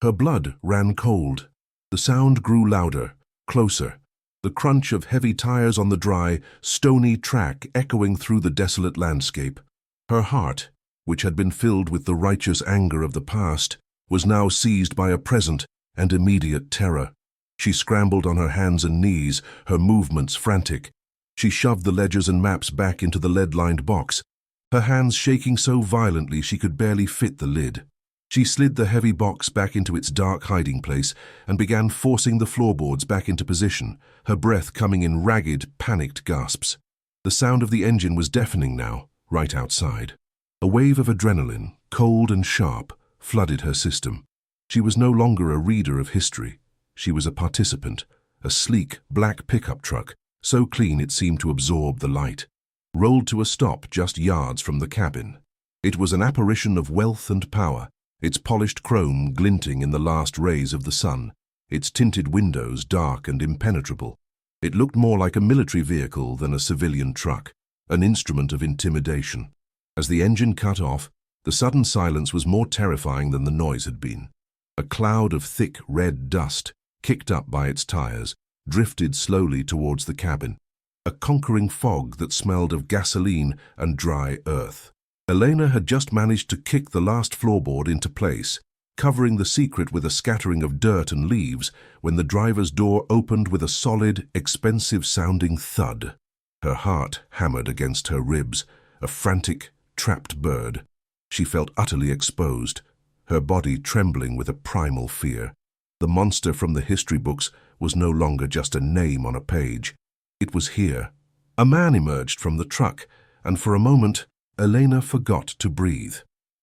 S1: Her blood ran cold. The sound grew louder, closer. the crunch of heavy tires on the dry, stony track echoing through the desolate landscape. Her heart, which had been filled with the righteous anger of the past, was now seized by a present and immediate terror. She scrambled on her hands and knees, her movements frantic. She shoved the ledgers and maps back into the lead-lined box, her hands shaking so violently she could barely fit the lid. She slid the heavy box back into its dark hiding place and began forcing the floorboards back into position, her breath coming in ragged, panicked gasps. The sound of the engine was deafening now, right outside. A wave of adrenaline, cold and sharp, flooded her system. She was no longer a reader of history. She was a participant, a sleek, black pickup truck, so clean it seemed to absorb the light, rolled to a stop just yards from the cabin. It was an apparition of wealth and power, its polished chrome glinting in the last rays of the sun, its tinted windows dark and impenetrable. It looked more like a military vehicle than a civilian truck, an instrument of intimidation. As the engine cut off, the sudden silence was more terrifying than the noise had been. A cloud of thick red dust, kicked up by its tires, drifted slowly towards the cabin, a conquering fog that smelled of gasoline and dry earth. Elena had just managed to kick the last floorboard into place, covering the secret with a scattering of dirt and leaves, when the driver's door opened with a solid, expensive-sounding thud. Her heart hammered against her ribs, a frantic, trapped bird. She felt utterly exposed, her body trembling with a primal fear. The monster from the history books was no longer just a name on a page. It was here. A man emerged from the truck, and for a moment, Elena forgot to breathe.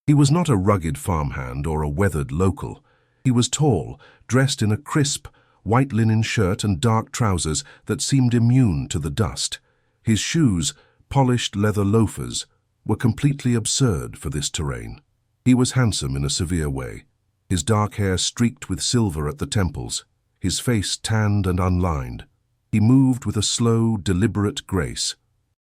S1: He was not a rugged farmhand or a weathered local. He was tall, dressed in a crisp, white linen shirt and dark trousers that seemed immune to the dust. His shoes, polished leather loafers, were completely absurd for this terrain. He was handsome in a severe way, his dark hair streaked with silver at the temples, his face tanned and unlined. He moved with a slow, deliberate grace,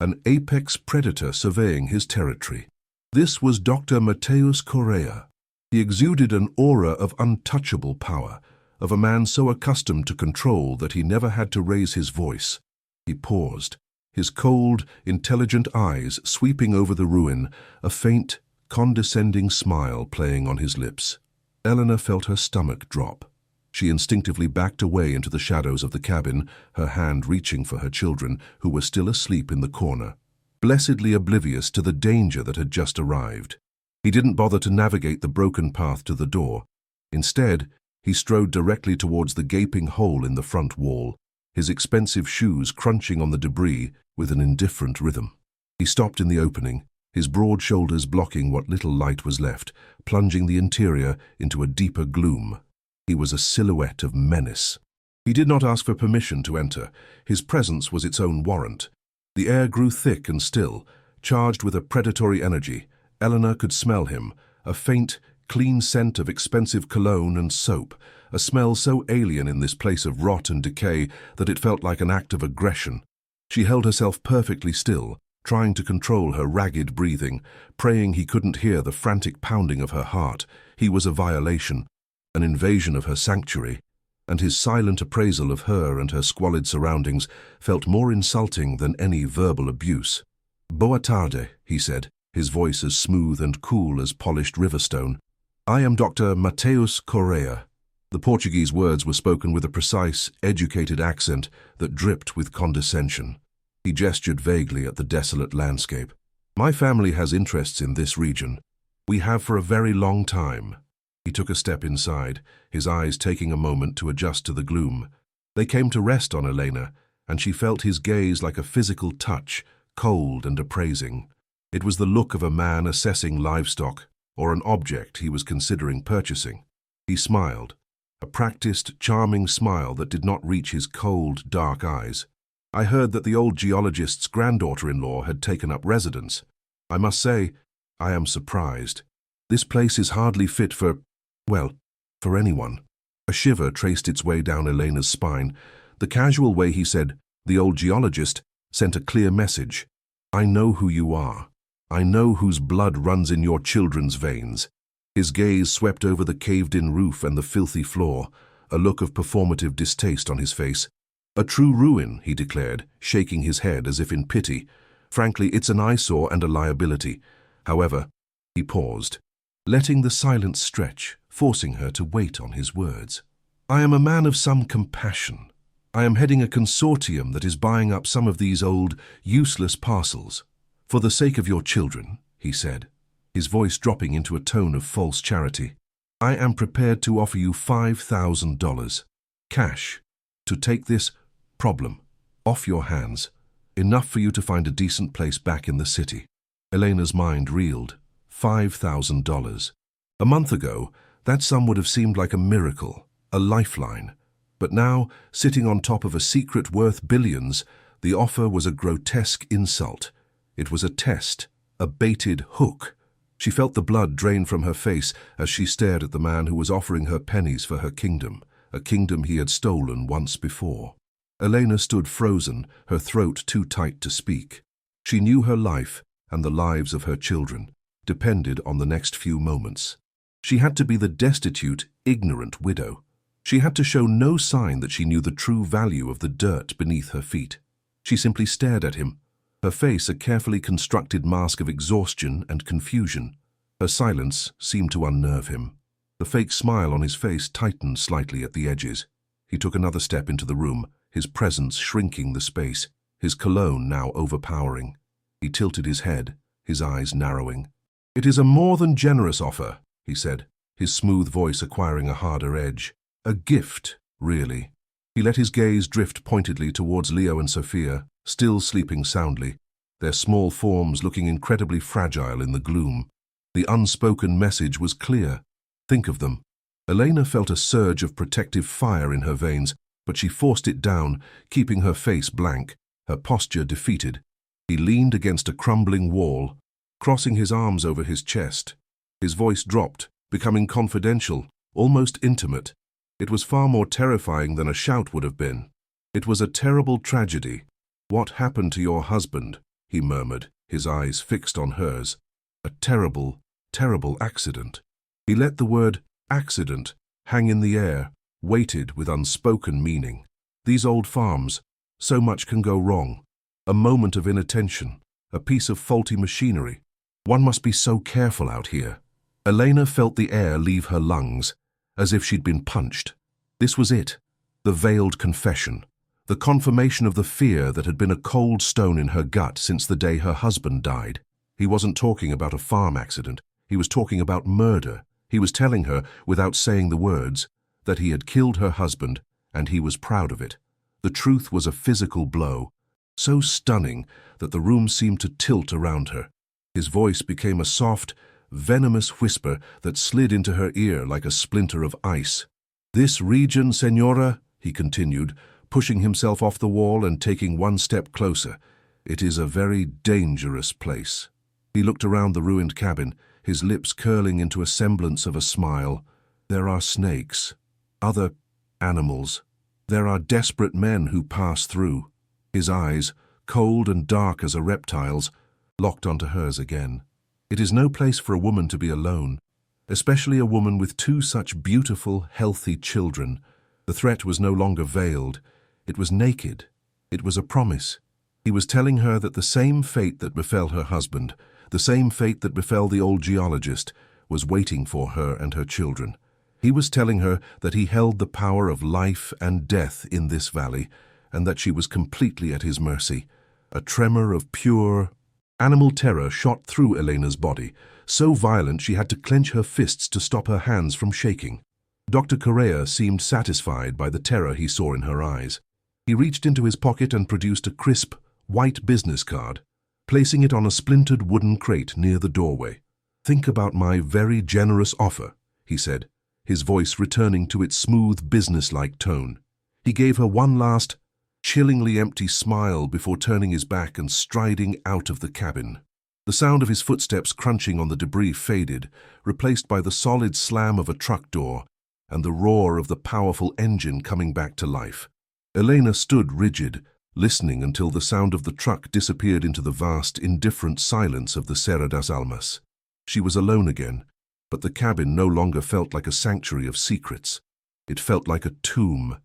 S1: an apex predator surveying his territory. This was Dr. Mateus Correa. He exuded an aura of untouchable power, of a man so accustomed to control that he never had to raise his voice. He paused, his cold, intelligent eyes sweeping over the ruin, a faint, condescending smile playing on his lips. Elena felt her stomach drop. She instinctively backed away into the shadows of the cabin, her hand reaching for her children, who were still asleep in the corner, blessedly oblivious to the danger that had just arrived. He didn't bother to navigate the broken path to the door. Instead, he strode directly towards the gaping hole in the front wall, his expensive shoes crunching on the debris with an indifferent rhythm. He stopped in the opening, his broad shoulders blocking what little light was left, plunging the interior into a deeper gloom. He was a silhouette of menace. He did not ask for permission to enter. His presence was its own warrant. The air grew thick and still, charged with a predatory energy. Elena could smell him, a faint, clean scent of expensive cologne and soap, a smell so alien in this place of rot and decay that it felt like an act of aggression. She held herself perfectly still, trying to control her ragged breathing, praying he couldn't hear the frantic pounding of her heart. He was a violation, an invasion of her sanctuary, and his silent appraisal of her and her squalid surroundings felt more insulting than any verbal abuse. "Boa tarde," he said, his voice as smooth and cool as polished riverstone. "I am Dr. Mateus Correa." The Portuguese words were spoken with a precise, educated accent that dripped with condescension. He gestured vaguely at the desolate landscape. "My family has interests in this region. We have for a very long time." He took a step inside, his eyes taking a moment to adjust to the gloom. They came to rest on Elena, and she felt his gaze like a physical touch, cold and appraising. It was the look of a man assessing livestock, or an object he was considering purchasing. He smiled, a practiced, charming smile that did not reach his cold, dark eyes. "I heard that the old geologist's granddaughter-in-law had taken up residence. I must say, I am surprised. This place is hardly fit for, well, for anyone." A shiver traced its way down Elena's spine. The casual way he said, "the old geologist," sent a clear message. "I know who you are. I know whose blood runs in your children's veins." His gaze swept over the caved-in roof and the filthy floor, a look of performative distaste on his face. A true ruin, he declared, shaking his head as if in pity. Frankly, it's an eyesore and a liability. However, he paused, letting the silence stretch, forcing her to wait on his words. I am a man of some compassion. I am heading a consortium that is buying up some of these old, useless parcels. For the sake of your children, he said, his voice dropping into a tone of false charity, I am prepared to offer you $5,000, cash, to take this problem off your hands, enough for you to find a decent place back in the city. Elena's mind reeled. $5,000. A month ago, that sum would have seemed like a miracle, a lifeline. But now, sitting on top of a secret worth billions, the offer was a grotesque insult. It was a test, a baited hook. She felt the blood drain from her face as she stared at the man who was offering her pennies for her kingdom, a kingdom he had stolen once before. Elena stood frozen, her throat too tight to speak. She knew her life, and the lives of her children, depended on the next few moments. She had to be the destitute, ignorant widow. She had to show no sign that she knew the true value of the dirt beneath her feet. She simply stared at him, her face a carefully constructed mask of exhaustion and confusion. Her silence seemed to unnerve him. The fake smile on his face tightened slightly at the edges. He took another step into the room, his presence shrinking the space, his cologne now overpowering. He tilted his head, his eyes narrowing. It is a more than generous offer, he said, his smooth voice acquiring a harder edge. A gift, really. He let his gaze drift pointedly towards Leo and Sophia, still sleeping soundly, their small forms looking incredibly fragile in the gloom. The unspoken message was clear. Think of them. Elena felt a surge of protective fire in her veins, but she forced it down, keeping her face blank, her posture defeated. He leaned against a crumbling wall, crossing his arms over his chest. His voice dropped, becoming confidential, almost intimate. It was far more terrifying than a shout would have been. It was a terrible tragedy. What happened to your husband? He murmured, his eyes fixed on hers. A terrible, terrible accident. He let the word accident hang in the air, weighted with unspoken meaning. These old farms, so much can go wrong. A moment of inattention, a piece of faulty machinery. One must be so careful out here. Elena felt the air leave her lungs, as if she'd been punched. This was it, the veiled confession, the confirmation of the fear that had been a cold stone in her gut since the day her husband died. He wasn't talking about a farm accident, he was talking about murder. He was telling her, without saying the words, that he had killed her husband, and he was proud of it. The truth was a physical blow, so stunning that the room seemed to tilt around her. His voice became a soft, venomous whisper that slid into her ear like a splinter of ice. This region, Senora, he continued, pushing himself off the wall and taking one step closer. It is a very dangerous place. He looked around the ruined cabin, his lips curling into a semblance of a smile. There are snakes, other animals. There are desperate men who pass through. His eyes, cold and dark as a reptile's, locked onto hers again. It is no place for a woman to be alone, especially a woman with two such beautiful, healthy children. The threat was no longer veiled. It was naked. It was a promise. He was telling her that the same fate that befell her husband, the same fate that befell the old geologist, was waiting for her and her children. He was telling her that he held the power of life and death in this valley, and that she was completely at his mercy. A tremor of pure, animal terror shot through Elena's body, so violent she had to clench her fists to stop her hands from shaking. Dr. Correa seemed satisfied by the terror he saw in her eyes. He reached into his pocket and produced a crisp, white business card, placing it on a splintered wooden crate near the doorway. "Think about my very generous offer," he said, his voice returning to its smooth, businesslike tone. He gave her one last, chillingly empty smile before turning his back and striding out of the cabin. The sound of his footsteps crunching on the debris faded, replaced by the solid slam of a truck door and the roar of the powerful engine coming back to life. Elena stood rigid, listening until the sound of the truck disappeared into the vast, indifferent silence of the Serra das Almas. She was alone again, but the cabin no longer felt like a sanctuary of secrets. It felt like a tomb.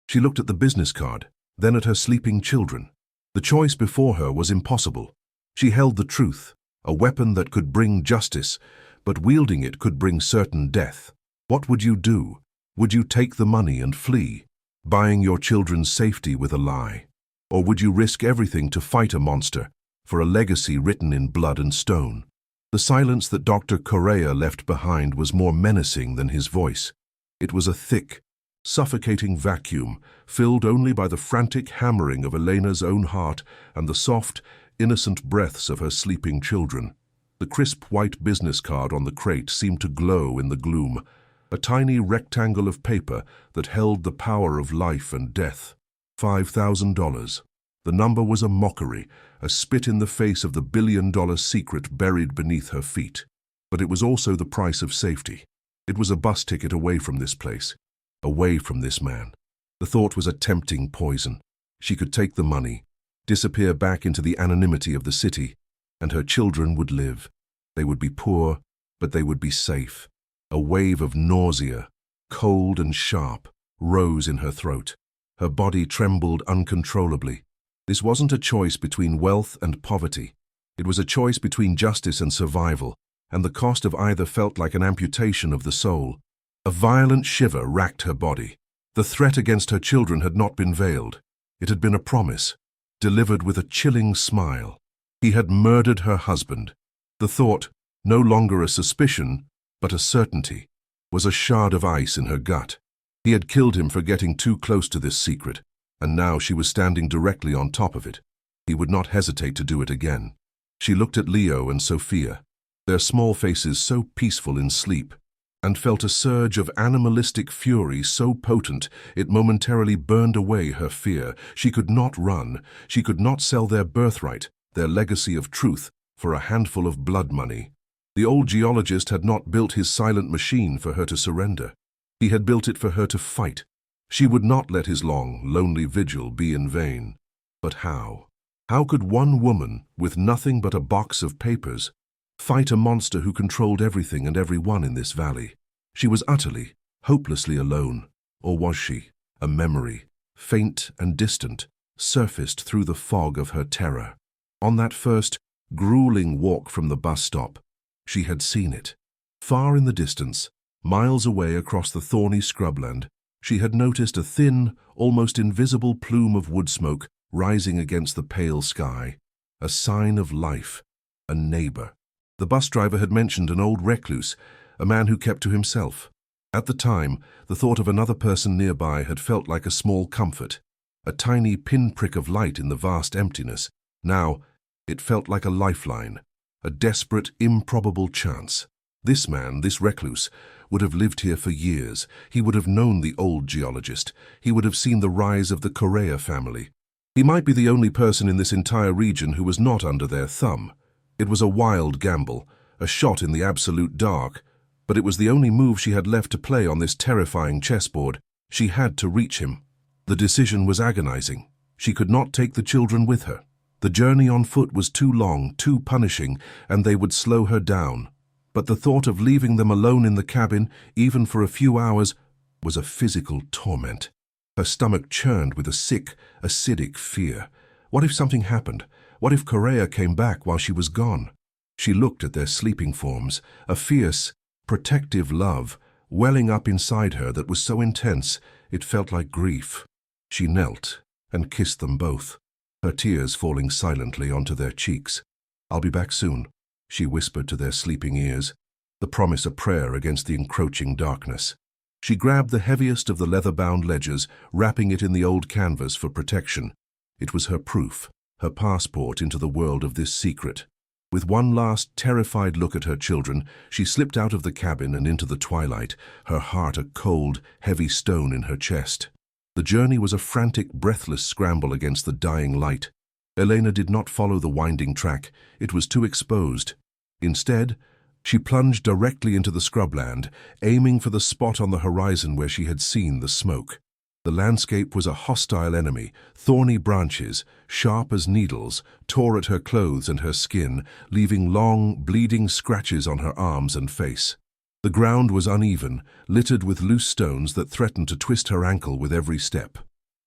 S1: She looked at the business card. then at her sleeping children. The choice before her was impossible. She held the truth, a weapon that could bring justice, but wielding it could bring certain death. What would you do? Would you take the money and flee, buying your children's safety with a lie? Or would you risk everything to fight a monster, for a legacy written in blood and stone? The silence that Dr. Correa left behind was more menacing than his voice. It was a thick, suffocating vacuum, filled only by the frantic hammering of Elena's own heart and the soft, innocent breaths of her sleeping children. The crisp white business card on the crate seemed to glow in the gloom, a tiny rectangle of paper that held the power of life and death. $5,000. The number was a mockery, a spit in the face of the billion-dollar secret buried beneath her feet. But it was also the price of safety. It was a bus ticket away from this place, away from this man. The thought was a tempting poison. She could take the money, disappear back into the anonymity of the city, and her children would live. They would be poor, but they would be safe. A wave of nausea, cold and sharp, rose in her throat. Her body trembled uncontrollably. This wasn't a choice between wealth and poverty. It was a choice between justice and survival, and the cost of either felt like an amputation of the soul. A violent shiver racked her body. The threat against her children had not been veiled. It had been a promise, delivered with a chilling smile. He had murdered her husband. The thought, no longer a suspicion, but a certainty, was a shard of ice in her gut. He had killed him for getting too close to this secret, and now she was standing directly on top of it. He would not hesitate to do it again. She looked at Leo and Sophia, their small faces so peaceful in sleep, and felt a surge of animalistic fury so potent it momentarily burned away her fear. She could not run. She could not sell their birthright, their legacy of truth, for a handful of blood money. The old geologist had not built his silent machine for her to surrender. He had built it for her to fight. She would not let his long, lonely vigil be in vain. But how? How could one woman, with nothing but a box of papers, fight a monster who controlled everything and everyone in this valley? She was utterly, hopelessly alone. Or was she? A memory, faint and distant, surfaced through the fog of her terror. On that first, grueling walk from the bus stop, she had seen it. Far in the distance, miles away across the thorny scrubland, she had noticed a thin, almost invisible plume of wood smoke rising against the pale sky, a sign of life, a neighbor. The bus driver had mentioned an old recluse, a man who kept to himself. At the time, the thought of another person nearby had felt like a small comfort, a tiny pinprick of light in the vast emptiness. Now, it felt like a lifeline, a desperate, improbable chance. This man, this recluse, would have lived here for years. He would have known the old geologist. He would have seen the rise of the Correa family. He might be the only person in this entire region who was not under their thumb. It was a wild gamble, a shot in the absolute dark, but it was the only move she had left to play on this terrifying chessboard. She had to reach him. The decision was agonizing. She could not take the children with her. The journey on foot was too long, too punishing, and they would slow her down. But the thought of leaving them alone in the cabin, even for a few hours, was a physical torment. Her stomach churned with a sick, acidic fear. What if something happened? What if Correa came back while she was gone? She looked at their sleeping forms, a fierce, protective love welling up inside her that was so intense it felt like grief. She knelt and kissed them both, her tears falling silently onto their cheeks. "I'll be back soon," she whispered to their sleeping ears, the promise a prayer against the encroaching darkness. She grabbed the heaviest of the leather-bound ledgers, wrapping it in the old canvas for protection. It was her proof, her passport into the world of this secret. With one last terrified look at her children, she slipped out of the cabin and into the twilight, her heart a cold, heavy stone in her chest. The journey was a frantic, breathless scramble against the dying light. Elena did not follow the winding track. It was too exposed. Instead, she plunged directly into the scrubland, aiming for the spot on the horizon where she had seen the smoke. The landscape was a hostile enemy. Thorny branches, sharp as needles, tore at her clothes and her skin, leaving long, bleeding scratches on her arms and face. The ground was uneven, littered with loose stones that threatened to twist her ankle with every step.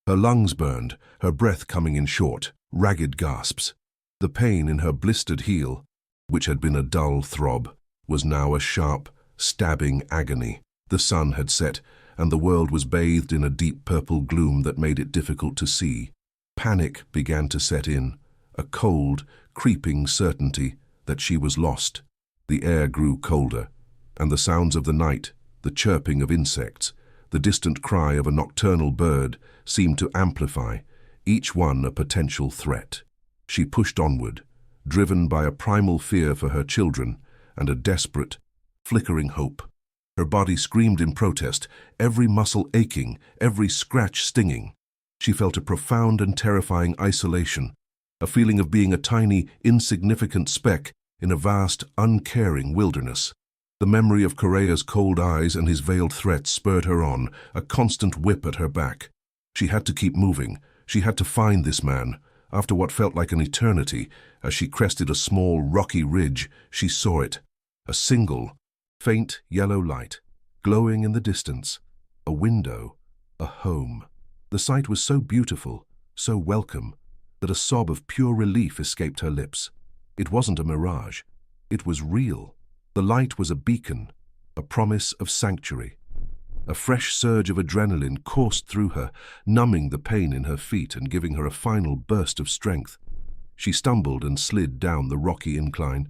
S1: Her lungs burned, her breath coming in short, ragged gasps. The pain in her blistered heel, which had been a dull throb, was now a sharp, stabbing agony. The sun had set, and the world was bathed in a deep purple gloom that made it difficult to see. Panic began to set in, a cold, creeping certainty that she was lost. The air grew colder, and the sounds of the night, the chirping of insects, the distant cry of a nocturnal bird, seemed to amplify, each one a potential threat. She pushed onward, driven by a primal fear for her children and a desperate, flickering hope. Her body screamed in protest, every muscle aching, every scratch stinging. She felt a profound and terrifying isolation, a feeling of being a tiny, insignificant speck in a vast, uncaring wilderness. The memory of Correa's cold eyes and his veiled threats spurred her on, a constant whip at her back. She had to keep moving. She had to find this man. After what felt like an eternity, as she crested a small, rocky ridge, she saw it. A single, faint yellow light, glowing in the distance. A window, a home. The sight was so beautiful, so welcome, that a sob of pure relief escaped her lips. It wasn't a mirage. It was real. The light was a beacon, a promise of sanctuary. A fresh surge of adrenaline coursed through her, numbing the pain in her feet and giving her a final burst of strength. She stumbled and slid down the rocky incline.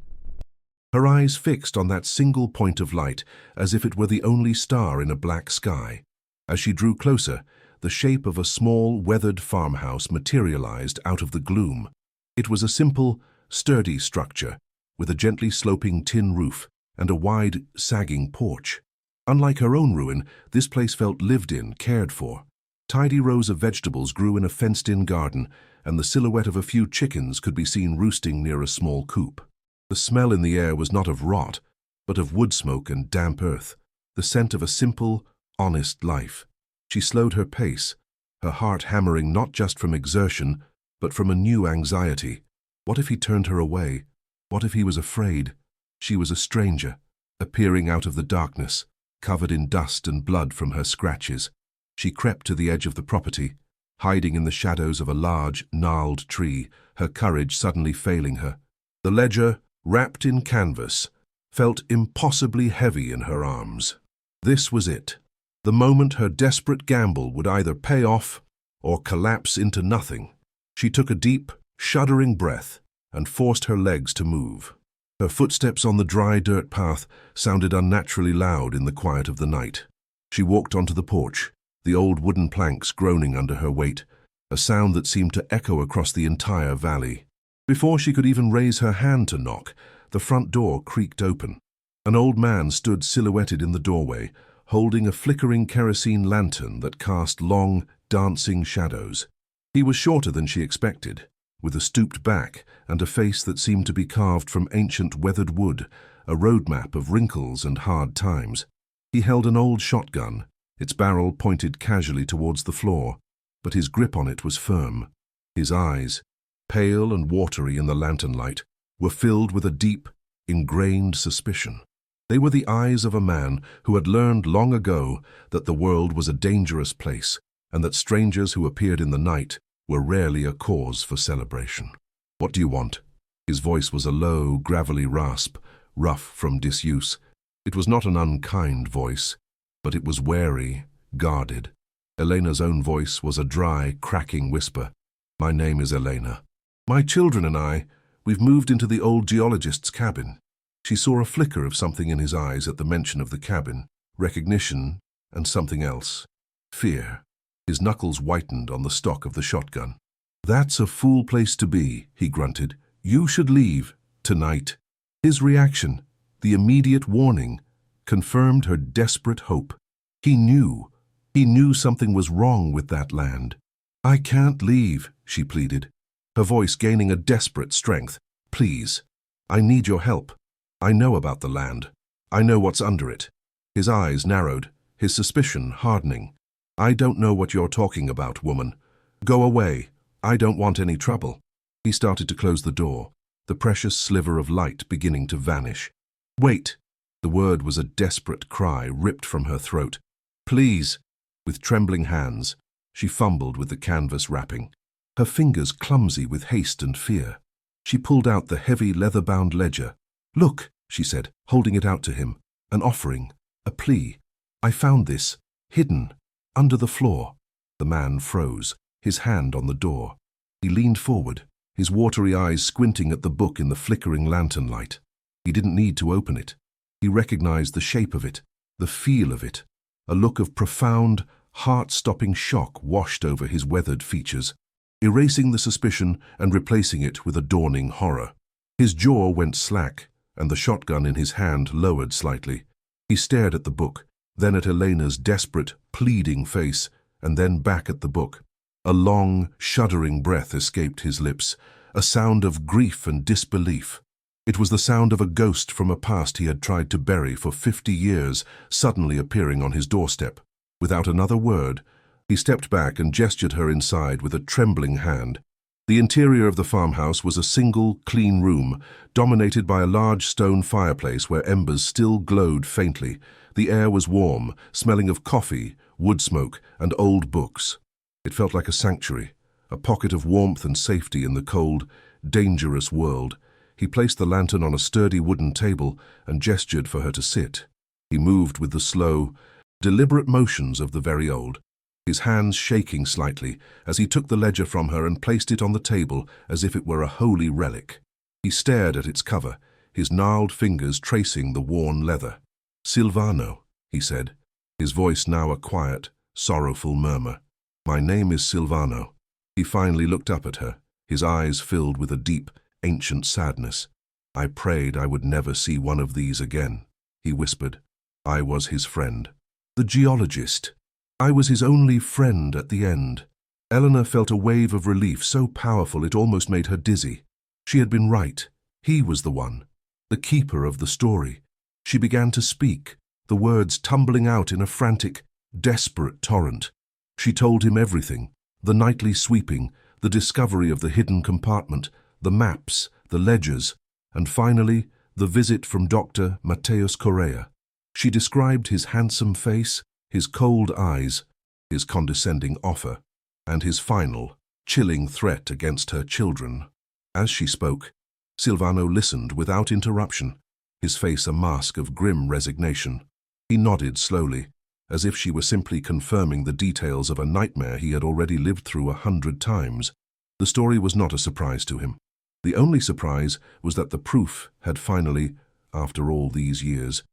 S1: Her eyes fixed on that single point of light, as if it were the only star in a black sky. As she drew closer, the shape of a small, weathered farmhouse materialized out of the gloom. It was a simple, sturdy structure, with a gently sloping tin roof and a wide, sagging porch. Unlike her own ruin, this place felt lived in, cared for. Tidy rows of vegetables grew in a fenced-in garden, and the silhouette of a few chickens could be seen roosting near a small coop. The smell in the air was not of rot, but of wood smoke and damp earth, the scent of a simple, honest life. She slowed her pace, her heart hammering not just from exertion, but from a new anxiety. What if he turned her away? What if he was afraid? She was a stranger, appearing out of the darkness, covered in dust and blood from her scratches. She crept to the edge of the property, hiding in the shadows of a large, gnarled tree, her courage suddenly failing her. The ledger, wrapped in canvas, felt impossibly heavy in her arms. This was it. The moment her desperate gamble would either pay off or collapse into nothing. She took a deep, shuddering breath and forced her legs to move. Her footsteps on the dry dirt path sounded unnaturally loud in the quiet of the night. She walked onto the porch, the old wooden planks groaning under her weight, a sound that seemed to echo across the entire valley. Before she could even raise her hand to knock, the front door creaked open. An old man stood silhouetted in the doorway, holding a flickering kerosene lantern that cast long, dancing shadows. He was shorter than she expected, with a stooped back and a face that seemed to be carved from ancient weathered wood, a roadmap of wrinkles and hard times. He held an old shotgun, its barrel pointed casually towards the floor, but his grip on it was firm. His eyes, pale and watery in the lantern light, were filled with a deep, ingrained suspicion. They were the eyes of a man who had learned long ago that the world was a dangerous place and that strangers who appeared in the night were rarely a cause for celebration. "What do you want?" His voice was a low, gravelly rasp, rough from disuse. It was not an unkind voice, but it was wary, guarded. Elena's own voice was a dry, cracking whisper. "My name is Elena. My children and we've moved into the old geologist's cabin." She saw a flicker of something in his eyes at the mention of the cabin, recognition and something else, fear. His knuckles whitened on the stock of the shotgun. "That's a fool place to be," he grunted. "You should leave, tonight." His reaction, the immediate warning, confirmed her desperate hope. He knew something was wrong with that land. "I can't leave," she pleaded, her voice gaining a desperate strength. "Please, I need your help. I know about the land. I know what's under it." His eyes narrowed, his suspicion hardening. "I don't know what you're talking about, woman. Go away. I don't want any trouble." He started to close the door, the precious sliver of light beginning to vanish. "Wait!" The word was a desperate cry ripped from her throat. "Please!" With trembling hands, She fumbled with the canvas wrapping, her fingers clumsy with haste and fear. She pulled out the heavy leather-bound ledger. "Look," she said, holding it out to him. "An offering, a plea. I found this, hidden, under the floor." The man froze, his hand on the door. He leaned forward, his watery eyes squinting at the book in the flickering lantern light. He didn't need to open it. He recognized the shape of it, the feel of it. A look of profound, heart-stopping shock washed over his weathered features, erasing the suspicion and replacing it with a dawning horror. His jaw went slack, and the shotgun in his hand lowered slightly. He stared at the book, then at Elena's desperate, pleading face, and then back at the book. A long, shuddering breath escaped his lips, a sound of grief and disbelief. It was the sound of a ghost from a past he had tried to bury for 50 years, suddenly appearing on his doorstep. Without another word, he stepped back and gestured her inside with a trembling hand. The interior of the farmhouse was a single, clean room, dominated by a large stone fireplace where embers still glowed faintly. The air was warm, smelling of coffee, wood smoke, and old books. It felt like a sanctuary, a pocket of warmth and safety in the cold, dangerous world. He placed the lantern on a sturdy wooden table and gestured for her to sit. He moved with the slow, deliberate motions of the very old, his hands shaking slightly as he took the ledger from her and placed it on the table as if it were a holy relic. He stared at its cover, his gnarled fingers tracing the worn leather. "Silvano," he said, his voice now a quiet, sorrowful murmur. "My name is Silvano." He finally looked up at her, his eyes filled with a deep, ancient sadness. "I prayed I would never see one of these again," he whispered. "I was his friend. The geologist. I was his only friend at the end." Eleanor felt a wave of relief so powerful it almost made her dizzy. She had been right. He was the one, the keeper of the story. She began to speak, the words tumbling out in a frantic, desperate torrent. She told him everything, the nightly sweeping, the discovery of the hidden compartment, the maps, the ledgers, and finally, the visit from Dr. Mateus Correa. She described his handsome face, his cold eyes, his condescending offer, and his final, chilling threat against her children. As she spoke, Silvano listened without interruption, his face a mask of grim resignation. He nodded slowly, as if she were simply confirming the details of a nightmare he had already lived through 100 times. The story was not a surprise to him. The only surprise was that the proof had finally, after all these years,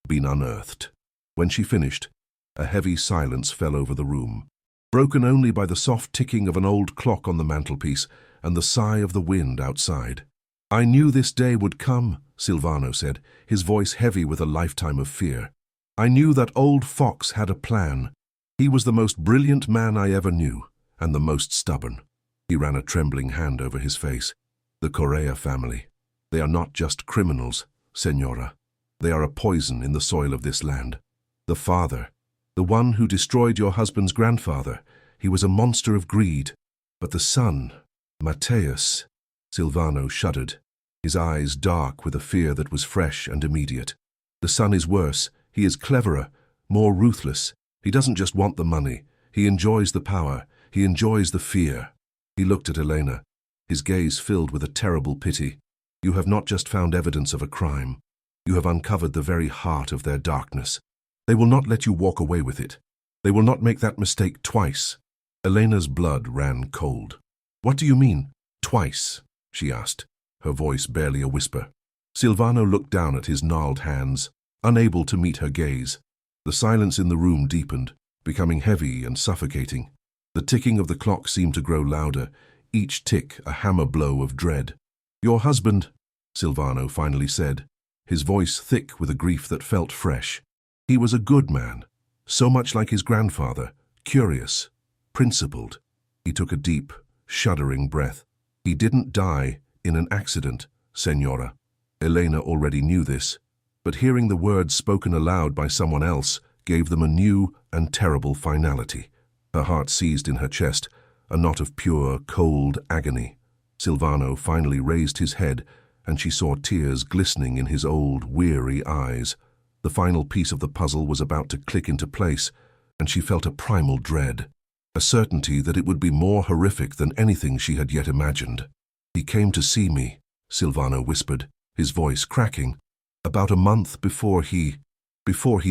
S1: been unearthed. When she finished, a heavy silence fell over the room, broken only by the soft ticking of an old clock on the mantelpiece and the sigh of the wind outside. "I knew this day would come," Silvano said, his voice heavy with a lifetime of fear. "I knew that old fox had a plan. He was the most brilliant man I ever knew, and the most stubborn." He ran a trembling hand over his face. "The Correa family. They are not just criminals, Senora. They are a poison in the soil of this land. The father, the one who destroyed your husband's grandfather, he was a monster of greed. But the son, Mateus..." Silvano shuddered, his eyes dark with a fear that was fresh and immediate. "The son is worse. He is cleverer, more ruthless. He doesn't just want the money. He enjoys the power. He enjoys the fear." He looked at Elena, his gaze filled with a terrible pity. "You have not just found evidence of a crime. You have uncovered the very heart of their darkness. They will not let you walk away with it. They will not make that mistake twice." Elena's blood ran cold. "What do you mean, twice?" she asked, her voice barely a whisper. Silvano looked down at his gnarled hands, unable to meet her gaze. The silence in the room deepened, becoming heavy and suffocating. The ticking of the clock seemed to grow louder, each tick a hammer blow of dread. "Your husband," Silvano finally said, his voice thick with a grief that felt fresh. "He was a good man, so much like his grandfather, curious, principled." He took a deep, shuddering breath. "He didn't die in an accident, Senora." Elena already knew this, but hearing the words spoken aloud by someone else gave them a new and terrible finality. Her heart seized in her chest, a knot of pure, cold agony. Silvano finally raised his head, and she saw tears glistening in his old, weary eyes. The final piece of the puzzle was about to click into place, and she felt a primal dread. a certainty that it would be more horrific than anything she had yet imagined. "He came to see me," Silvano whispered, his voice cracking, "about a month before he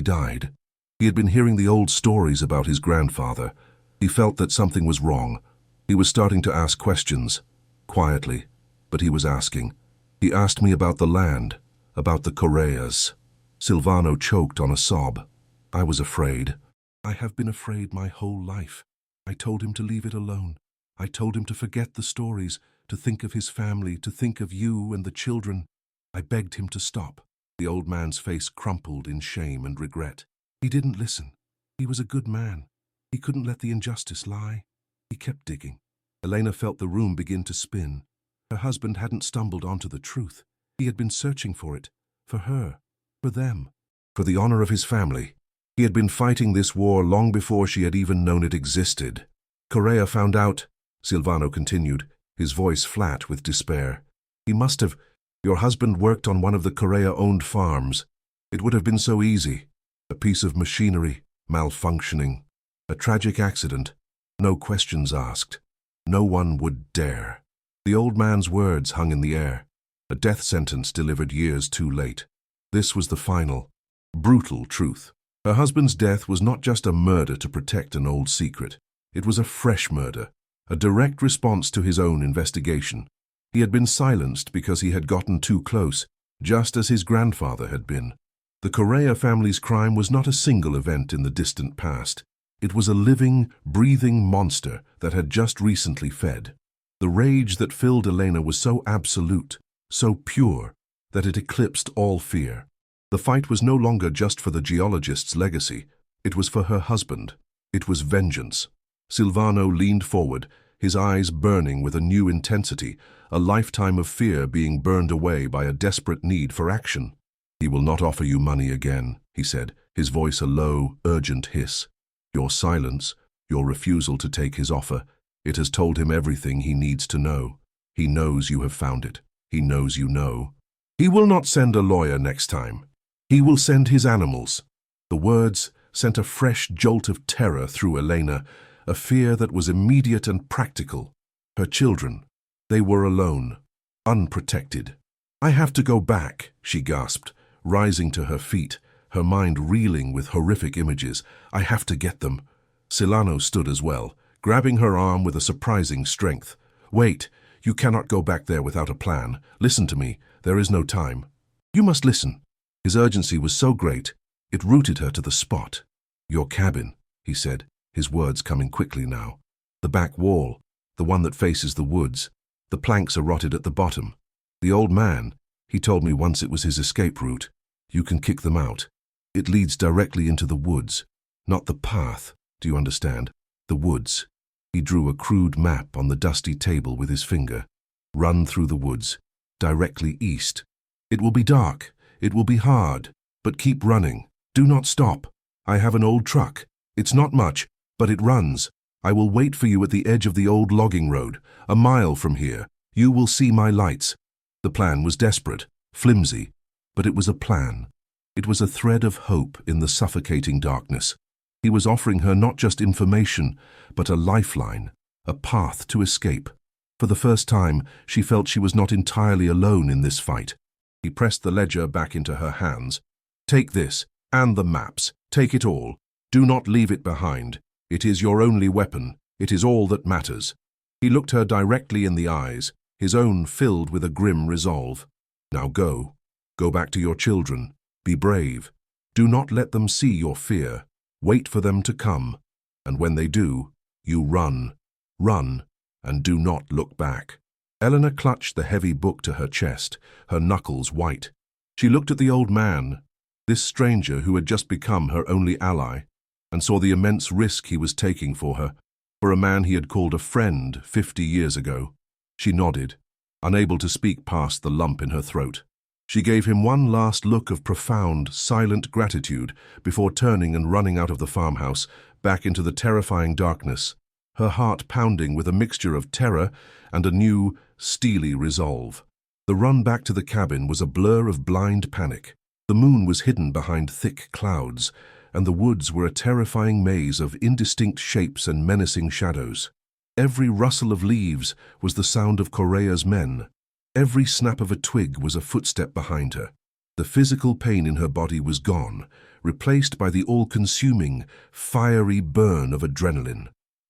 S1: died. He had been hearing the old stories about his grandfather. He felt that something was wrong. He was starting to ask questions, quietly, but he was asking. He asked me about the land, about the Correas." Silvano choked on a sob. "I was afraid. I have been afraid my whole life. I told him to leave it alone. I told him to forget the stories, to think of his family, to think of you and the children. I begged him to stop." The old man's face crumpled in shame and regret. "He didn't listen. He was a good man. He couldn't let the injustice lie. He kept digging." Elena felt the room begin to spin. Her husband hadn't stumbled onto the truth. He had been searching for it, for her, for them, for the honor of his family. He had been fighting this war long before she had even known it existed. "Correa found out," Silvano continued, his voice flat with despair. "He must have. Your husband worked on one of the Correa-owned farms. It would have been so easy. A piece of machinery, malfunctioning. A tragic accident. No questions asked. No one would dare." The old man's words hung in the air. A death sentence delivered years too late. This was the final, brutal truth. Her husband's death was not just a murder to protect an old secret. It was a fresh murder, a direct response to his own investigation. He had been silenced because he had gotten too close, just as his grandfather had been. The Correa family's crime was not a single event in the distant past. It was a living, breathing monster that had just recently fed. The rage that filled Elena was so absolute, so pure, that it eclipsed all fear. The fight was no longer just for the geologist's legacy. It was for her husband. It was vengeance. Silvano leaned forward, his eyes burning with a new intensity, a lifetime of fear being burned away by a desperate need for action. "He will not offer you money again," he said, his voice a low, urgent hiss. "Your silence, your refusal to take his offer, it has told him everything he needs to know. He knows you have found it. He knows you know. He will not send a lawyer next time. He will send his animals." The words sent a fresh jolt of terror through Elena, a fear that was immediate and practical. Her children, they were alone, unprotected. "I have to go back," she gasped, rising to her feet, her mind reeling with horrific images. "I have to get them." Silvano stood as well, grabbing her arm with a surprising strength. "Wait, you cannot go back there without a plan. Listen to me, there is no time. You must listen." His urgency was so great, it rooted her to the spot. "Your cabin," he said, his words coming quickly now. "The back wall, the one that faces the woods. The planks are rotted at the bottom. The old man, he told me once it was his escape route. You can kick them out. It leads directly into the woods. Not the path, do you understand? The woods." He drew a crude map on the dusty table with his finger. "Run through the woods, directly east. It will be dark. It will be hard, but keep running. Do not stop. I have an old truck. It's not much, but it runs. I will wait for you at the edge of the old logging road, a mile from here. You will see my lights." The plan was desperate, flimsy, but it was a plan. It was a thread of hope in the suffocating darkness. He was offering her not just information, but a lifeline, a path to escape. For the first time, she felt she was not entirely alone in this fight. He pressed the ledger back into her hands. "Take this, and the maps. Take it all. Do not leave it behind. It is your only weapon. It is all that matters." He looked her directly in the eyes, his own filled with a grim resolve. "Now go. Go back to your children. Be brave. Do not let them see your fear. Wait for them to come. And when they do, you run. Run, and do not look back." Elena clutched the heavy book to her chest, her knuckles white. She looked at the old man, this stranger who had just become her only ally, and saw the immense risk he was taking for her, for a man he had called a friend 50 years ago. She nodded, unable to speak past the lump in her throat. She gave him one last look of profound, silent gratitude before turning and running out of the farmhouse, back into the terrifying darkness, her heart pounding with a mixture of terror and a new, steely resolve. The run back to the cabin was a blur of blind panic. The moon was hidden behind thick clouds, and the woods were a terrifying maze of indistinct shapes and menacing shadows. Every rustle of leaves was the sound of Correa's men. Every snap of a twig was a footstep behind her. The physical pain in her body was gone, replaced by the all-consuming, fiery burn of adrenaline.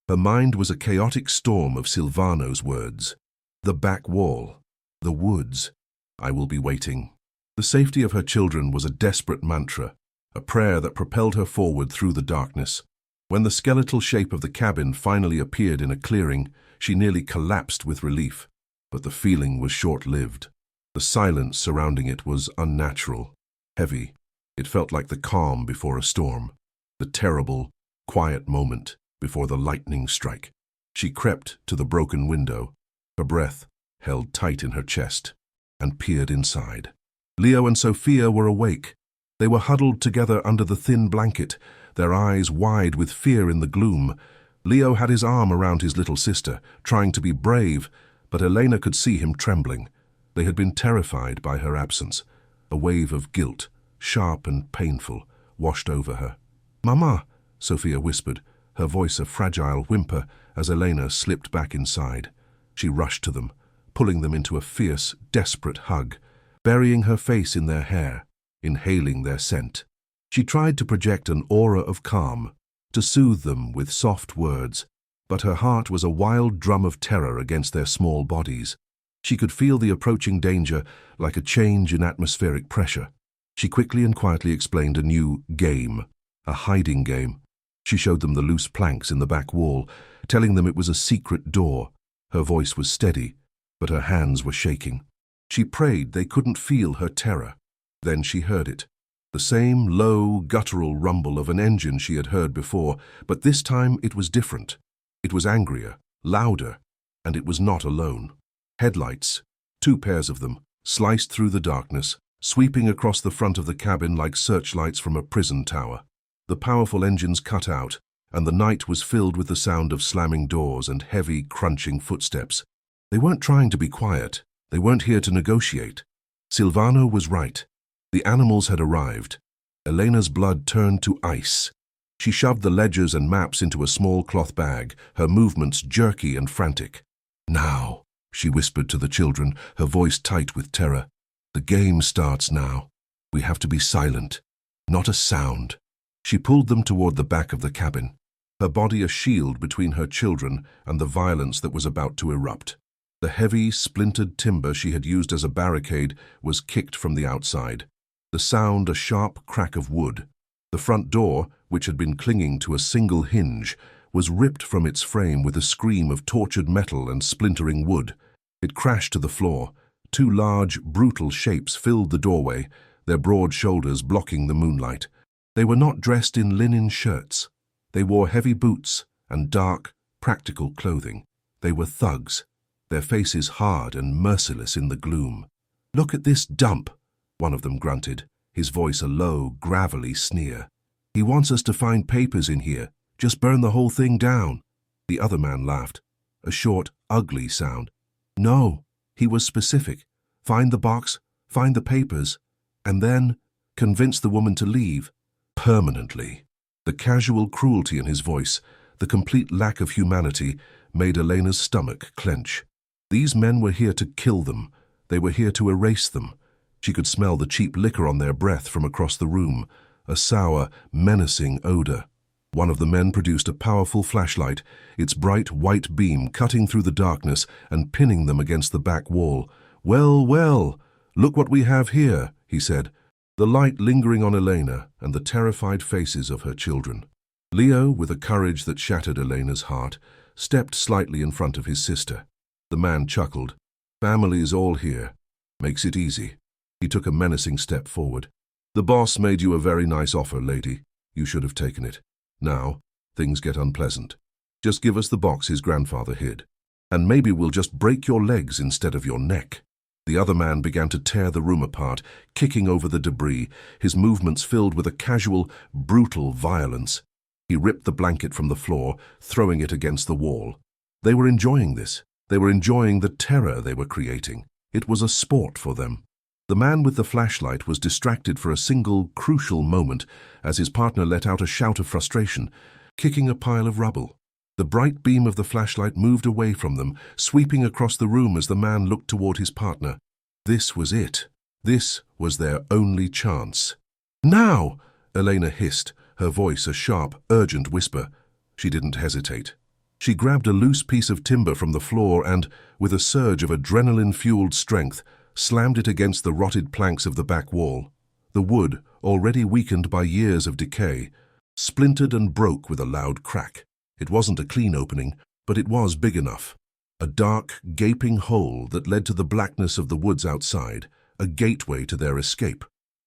S1: Her mind was a chaotic storm of Silvano's words. The back wall. The woods. I will be waiting. The safety of her children was a desperate mantra, a prayer that propelled her forward through the darkness. When the skeletal shape of the cabin finally appeared in a clearing, she nearly collapsed with relief. But the feeling was short-lived. The silence surrounding it was unnatural, heavy. It felt like the calm before a storm, the terrible, quiet moment before the lightning strike. She crept to the broken window, her breath held tight in her chest, and peered inside. Leo and Sophia were awake. They were huddled together under the thin blanket, their eyes wide with fear in the gloom. Leo had his arm around his little sister, trying to be brave, but Elena could see him trembling. They had been terrified by her absence. A wave of guilt, sharp and painful, washed over her. "Mama," Sophia whispered, her voice a fragile whimper as Elena slipped back inside. She rushed to them, pulling them into a fierce, desperate hug, burying her face in their hair, inhaling their scent. She tried to project an aura of calm, to soothe them with soft words, but her heart was a wild drum of terror against their small bodies. She could feel the approaching danger like a change in atmospheric pressure. She quickly and quietly explained a new game, a hiding game. She showed them the loose planks in the back wall, telling them it was a secret door. Her voice was steady, but her hands were shaking. She prayed they couldn't feel her terror. Then she heard it. The same low, guttural rumble of an engine she had heard before, but this time it was different. It was angrier, louder, and it was not alone. Headlights, 2 pairs of them, sliced through the darkness, sweeping across the front of the cabin like searchlights from a prison tower. The powerful engines cut out, and the night was filled with the sound of slamming doors and heavy, crunching footsteps. They weren't trying to be quiet. They weren't here to negotiate. Silvano was right. The animals had arrived. Elena's blood turned to ice. She shoved the ledgers and maps into a small cloth bag, her movements jerky and frantic. "Now," she whispered to the children, her voice tight with terror. "The game starts now. We have to be silent. Not a sound." She pulled them toward the back of the cabin, her body a shield between her children and the violence that was about to erupt. The heavy, splintered timber she had used as a barricade was kicked from the outside. The sound a sharp crack of wood. The front door, which had been clinging to a single hinge, was ripped from its frame with a scream of tortured metal and splintering wood. It crashed to the floor. 2 large, brutal shapes filled the doorway, their broad shoulders blocking the moonlight. They were not dressed in linen shirts. They wore heavy boots and dark, practical clothing. They were thugs, their faces hard and merciless in the gloom. "Look at this dump," one of them grunted, his voice a low, gravelly sneer. "He wants us to find papers in here. Just burn the whole thing down." The other man laughed, a short, ugly sound. "No," he was specific. "Find the box, find the papers, and then convince the woman to leave. Permanently." The casual cruelty in his voice, the complete lack of humanity, made Elena's stomach clench. These men were here to kill them. They were here to erase them. She could smell the cheap liquor on their breath from across the room, a sour, menacing odor. One of the men produced a powerful flashlight, its bright white beam cutting through the darkness and pinning them against the back wall. "Well, well, look what we have here," he said, the light lingering on Elena and the terrified faces of her children. Leo, with a courage that shattered Elena's heart, stepped slightly in front of his sister. The man chuckled. "Family's all here. Makes it easy." He took a menacing step forward. "The boss made you a very nice offer, lady. You should have taken it. Now, things get unpleasant. Just give us the box his grandfather hid, and maybe we'll just break your legs instead of your neck." The other man began to tear the room apart, kicking over the debris, his movements filled with a casual, brutal violence. He ripped the blanket from the floor, throwing it against the wall. They were enjoying this. They were enjoying the terror they were creating. It was a sport for them. The man with the flashlight was distracted for a single, crucial moment as his partner let out a shout of frustration, kicking a pile of rubble. The bright beam of the flashlight moved away from them, sweeping across the room as the man looked toward his partner. This was it. This was their only chance. "Now!" Elena hissed, her voice a sharp, urgent whisper. She didn't hesitate. She grabbed a loose piece of timber from the floor and, with a surge of adrenaline-fueled strength, slammed it against the rotted planks of the back wall. The wood, already weakened by years of decay, splintered and broke with a loud crack. It wasn't a clean opening, but it was big enough. A dark, gaping hole that led to the blackness of the woods outside, a gateway to their escape.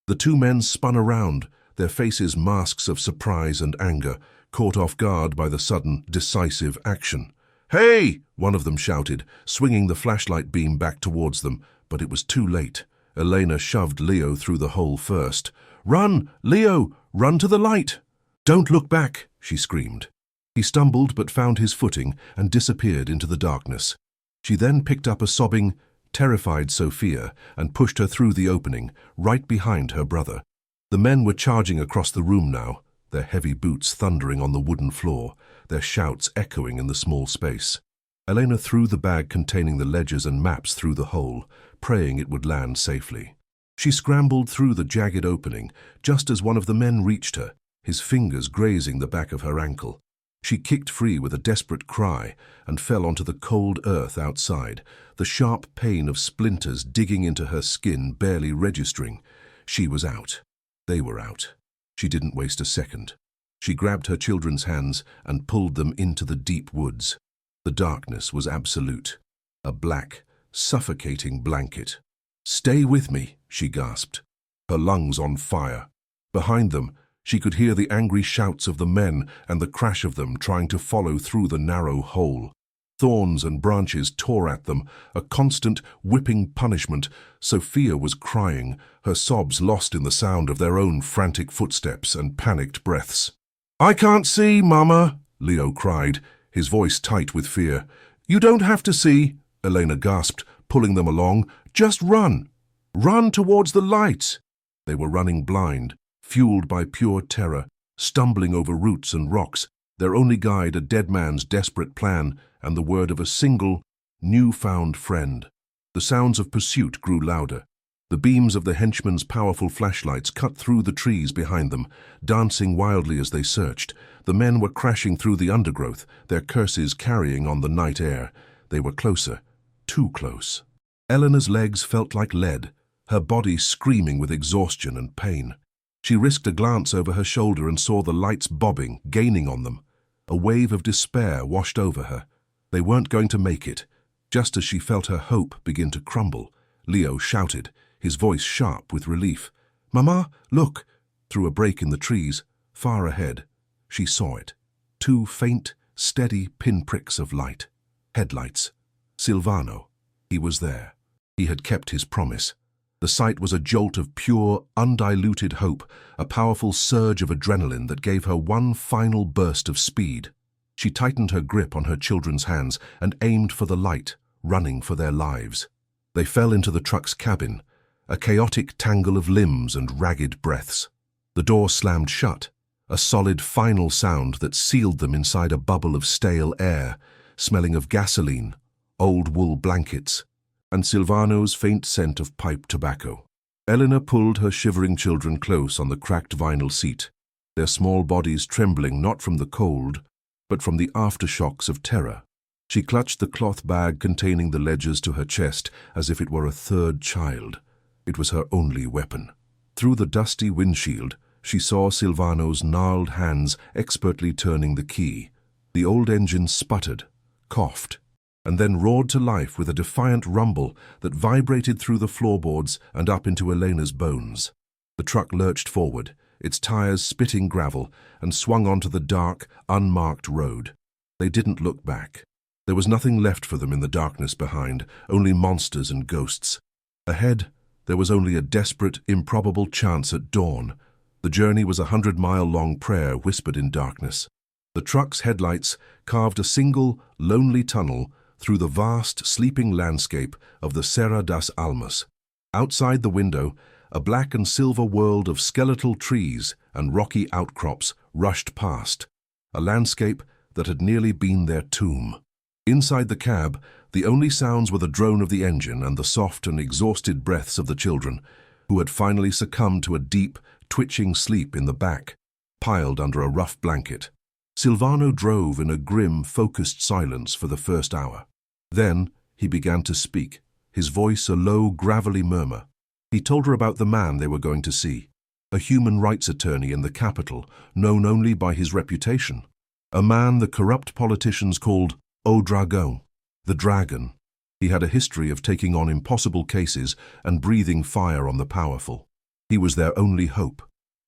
S1: The two men spun around, their faces masks of surprise and anger, caught off guard by the sudden, decisive action. "Hey!" one of them shouted, swinging the flashlight beam back towards them, but it was too late. Elena shoved Leo through the hole first. "Run, Leo! Run to the light!" "Don't look back!" she screamed. He stumbled but found his footing and disappeared into the darkness. She then picked up a sobbing, terrified Sophia and pushed her through the opening, right behind her brother. The men were charging across the room now, their heavy boots thundering on the wooden floor, their shouts echoing in the small space. Elena threw the bag containing the ledgers and maps through the hole, praying it would land safely. She scrambled through the jagged opening, just as one of the men reached her, his fingers grazing the back of her ankle. She kicked free with a desperate cry and fell onto the cold earth outside, the sharp pain of splinters digging into her skin barely registering. She was out. They were out. She didn't waste a second. She grabbed her children's hands and pulled them into the deep woods. The darkness was absolute, a black, suffocating blanket. "Stay with me," she gasped, her lungs on fire. Behind them, she could hear the angry shouts of the men and the crash of them trying to follow through the narrow hole. Thorns and branches tore at them, a constant, whipping punishment. Sophia was crying, her sobs lost in the sound of their own frantic footsteps and panicked breaths. "I can't see, Mama," Leo cried, his voice tight with fear. "You don't have to see," Elena gasped, pulling them along. "Just run. Run towards the lights." They were running blind, fueled by pure terror, stumbling over roots and rocks, their only guide a dead man's desperate plan and the word of a single, new-found friend. The sounds of pursuit grew louder. The beams of the henchmen's powerful flashlights cut through the trees behind them, dancing wildly as they searched. The men were crashing through the undergrowth, their curses carrying on the night air. They were closer, too close. Eleanor's legs felt like lead, her body screaming with exhaustion and pain. She risked a glance over her shoulder and saw the lights bobbing, gaining on them. A wave of despair washed over her. They weren't going to make it. Just as she felt her hope begin to crumble, Leo shouted, his voice sharp with relief. "Mama, look!" Through a break in the trees, far ahead. She saw it. Two faint, steady pinpricks of light. Headlights. Silvano. He was there. He had kept his promise. The sight was a jolt of pure, undiluted hope, a powerful surge of adrenaline that gave her one final burst of speed. She tightened her grip on her children's hands and aimed for the light, running for their lives. They fell into the truck's cabin, a chaotic tangle of limbs and ragged breaths. The door slammed shut, a solid final sound that sealed them inside a bubble of stale air, smelling of gasoline, old wool blankets, and Silvano's faint scent of pipe tobacco. Elena pulled her shivering children close on the cracked vinyl seat, their small bodies trembling not from the cold, but from the aftershocks of terror. She clutched the cloth bag containing the ledgers to her chest as if it were a third child. It was her only weapon. Through the dusty windshield, she saw Silvano's gnarled hands expertly turning the key. The old engine sputtered, coughed, and then roared to life with a defiant rumble that vibrated through the floorboards and up into Elena's bones. The truck lurched forward, its tires spitting gravel, and swung onto the dark, unmarked road. They didn't look back. There was nothing left for them in the darkness behind, only monsters and ghosts. Ahead, there was only a desperate, improbable chance at dawn. The journey was a 100-mile-long prayer whispered in darkness. The truck's headlights carved a single, lonely tunnel through the vast, sleeping landscape of the Serra das Almas. Outside the window, a black and silver world of skeletal trees and rocky outcrops rushed past, a landscape that had nearly been their tomb. Inside the cab, the only sounds were the drone of the engine and the soft and exhausted breaths of the children, who had finally succumbed to a deep, twitching sleep in the back, piled under a rough blanket. Silvano drove in a grim, focused silence for the first hour. Then he began to speak, his voice a low, gravelly murmur. He told her about the man they were going to see, a human rights attorney in the capital, known only by his reputation, a man the corrupt politicians called O Dragon, the Dragon. He had a history of taking on impossible cases and breathing fire on the powerful. He was their only hope,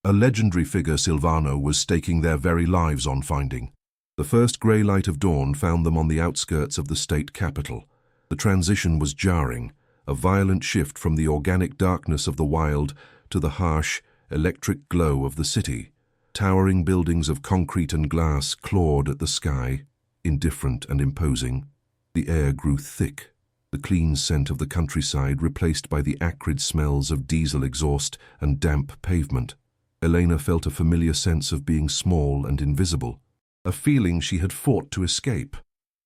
S1: a legendary figure Silvano was staking their very lives on finding. The first grey light of dawn found them on the outskirts of the state capital. The transition was jarring, a violent shift from the organic darkness of the wild to the harsh, electric glow of the city. Towering buildings of concrete and glass clawed at the sky, indifferent and imposing. The air grew thick, the clean scent of the countryside replaced by the acrid smells of diesel exhaust and damp pavement. Elena felt a familiar sense of being small and invisible, a feeling she had fought to escape.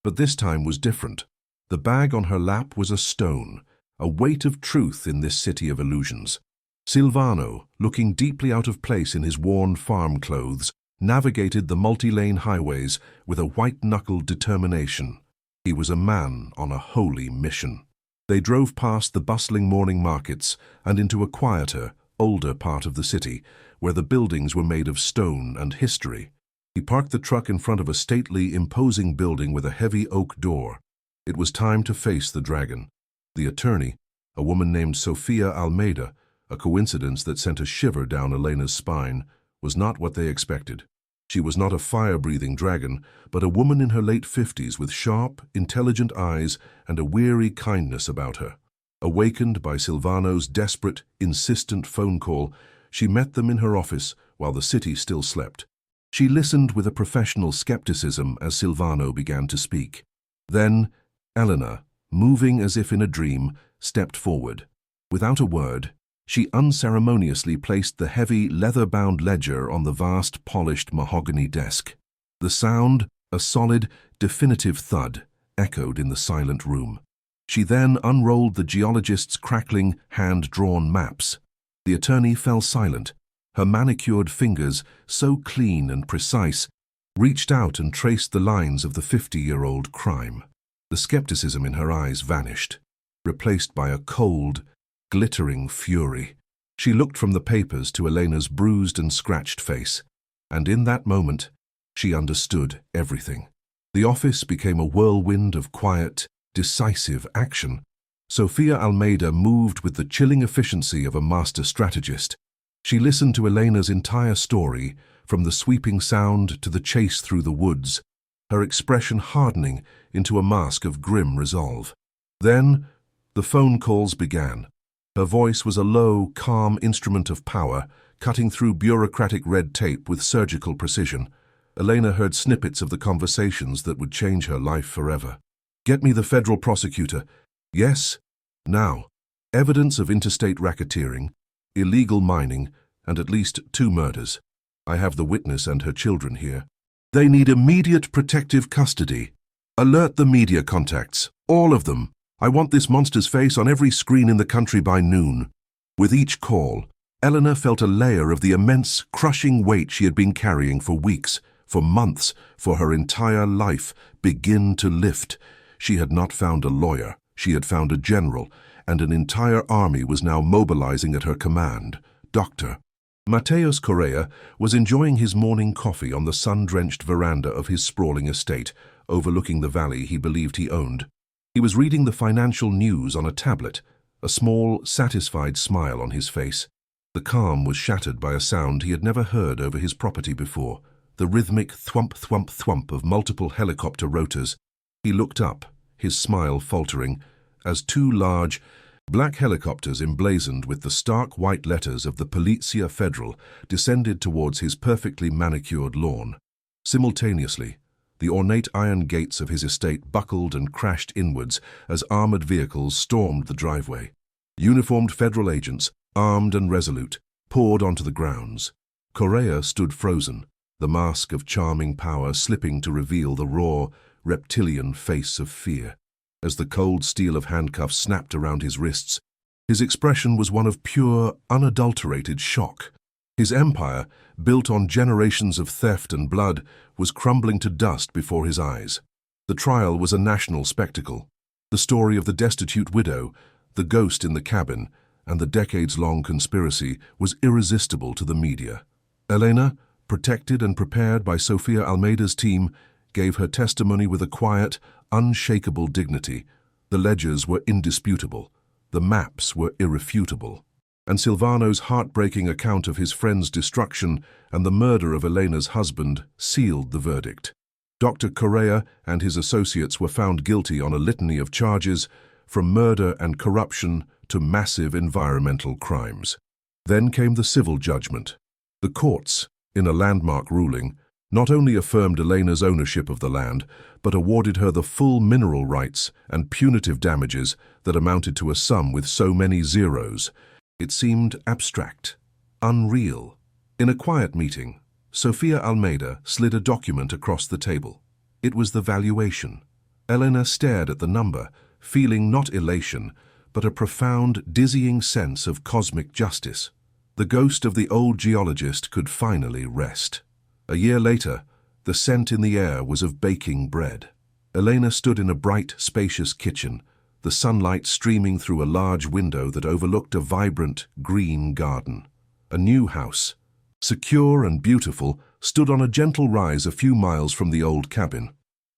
S1: But this time was different. The bag on her lap was a stone, a weight of truth in this city of illusions. Silvano, looking deeply out of place in his worn farm clothes, navigated the multi-lane highways with a white-knuckled determination. He was a man on a holy mission. They drove past the bustling morning markets and into a quieter, older part of the city, where the buildings were made of stone and history. He parked the truck in front of a stately, imposing building with a heavy oak door. It was time to face the dragon. The attorney, a woman named Sofia Almeida, a coincidence that sent a shiver down Elena's spine, was not what they expected. She was not a fire-breathing dragon, but a woman in her late 50s with sharp, intelligent eyes and a weary kindness about her. Awakened by Silvano's desperate, insistent phone call, she met them in her office while the city still slept. She listened with a professional skepticism as Silvano began to speak. Then, Elena, moving as if in a dream, stepped forward. Without a word, she unceremoniously placed the heavy, leather-bound ledger on the vast, polished mahogany desk. The sound, a solid, definitive thud, echoed in the silent room. She then unrolled the geologist's crackling, hand-drawn maps. The attorney fell silent. Her manicured fingers, so clean and precise, reached out and traced the lines of the 50-year-old crime. The skepticism in her eyes vanished, replaced by a cold, glittering fury. She looked from the papers to Elena's bruised and scratched face, and in that moment, she understood everything. The office became a whirlwind of quiet, decisive action. Sofia Almeida moved with the chilling efficiency of a master strategist. She listened to Elena's entire story, from the sweeping sound to the chase through the woods, her expression hardening into a mask of grim resolve. Then, the phone calls began. Her voice was a low, calm instrument of power, cutting through bureaucratic red tape with surgical precision. Elena heard snippets of the conversations that would change her life forever. "Get me the federal prosecutor." "Yes, now." "Evidence of interstate racketeering, illegal mining, and at least 2 murders. I have the witness and her children here. They need immediate protective custody. Alert the media contacts, all of them. I want this monster's face on every screen in the country by noon." With each call, Elena felt a layer of the immense, crushing weight she had been carrying for weeks, for months, for her entire life, begin to lift. She had not found a lawyer, she had found a general, and an entire army was now mobilizing at her command. Dr. Mateus Correa was enjoying his morning coffee on the sun-drenched veranda of his sprawling estate, overlooking the valley he believed he owned. He was reading the financial news on a tablet, a small, satisfied smile on his face. The calm was shattered by a sound he had never heard over his property before, the rhythmic thwump-thwump-thwump of multiple helicopter rotors. He looked up, his smile faltering, as 2 large, black helicopters emblazoned with the stark white letters of the Polizia Federal descended towards his perfectly manicured lawn. Simultaneously, the ornate iron gates of his estate buckled and crashed inwards as armored vehicles stormed the driveway. Uniformed federal agents, armed and resolute, poured onto the grounds. Correa stood frozen, the mask of charming power slipping to reveal the raw, reptilian face of fear. As the cold steel of handcuffs snapped around his wrists, his expression was one of pure, unadulterated shock. His empire, built on generations of theft and blood, was crumbling to dust before his eyes. The trial was a national spectacle. The story of the destitute widow, the ghost in the cabin, and the decades-long conspiracy was irresistible to the media. Elena, protected and prepared by Sofia Almeida's team, gave her testimony with a quiet, unshakable dignity. The ledgers were indisputable. The maps were irrefutable. And Silvano's heartbreaking account of his friend's destruction and the murder of Elena's husband sealed the verdict. Dr. Correa and his associates were found guilty on a litany of charges, from murder and corruption to massive environmental crimes. Then came the civil judgment. The courts, in a landmark ruling, not only affirmed Elena's ownership of the land, but awarded her the full mineral rights and punitive damages that amounted to a sum with so many zeros. It seemed abstract, unreal. In a quiet meeting, Sofia Almeida slid a document across the table. It was the valuation. Elena stared at the number, feeling not elation, but a profound, dizzying sense of cosmic justice. The ghost of the old geologist could finally rest. A year later, the scent in the air was of baking bread. Elena stood in a bright, spacious kitchen, the sunlight streaming through a large window that overlooked a vibrant, green garden. A new house, secure and beautiful, stood on a gentle rise a few miles from the old cabin.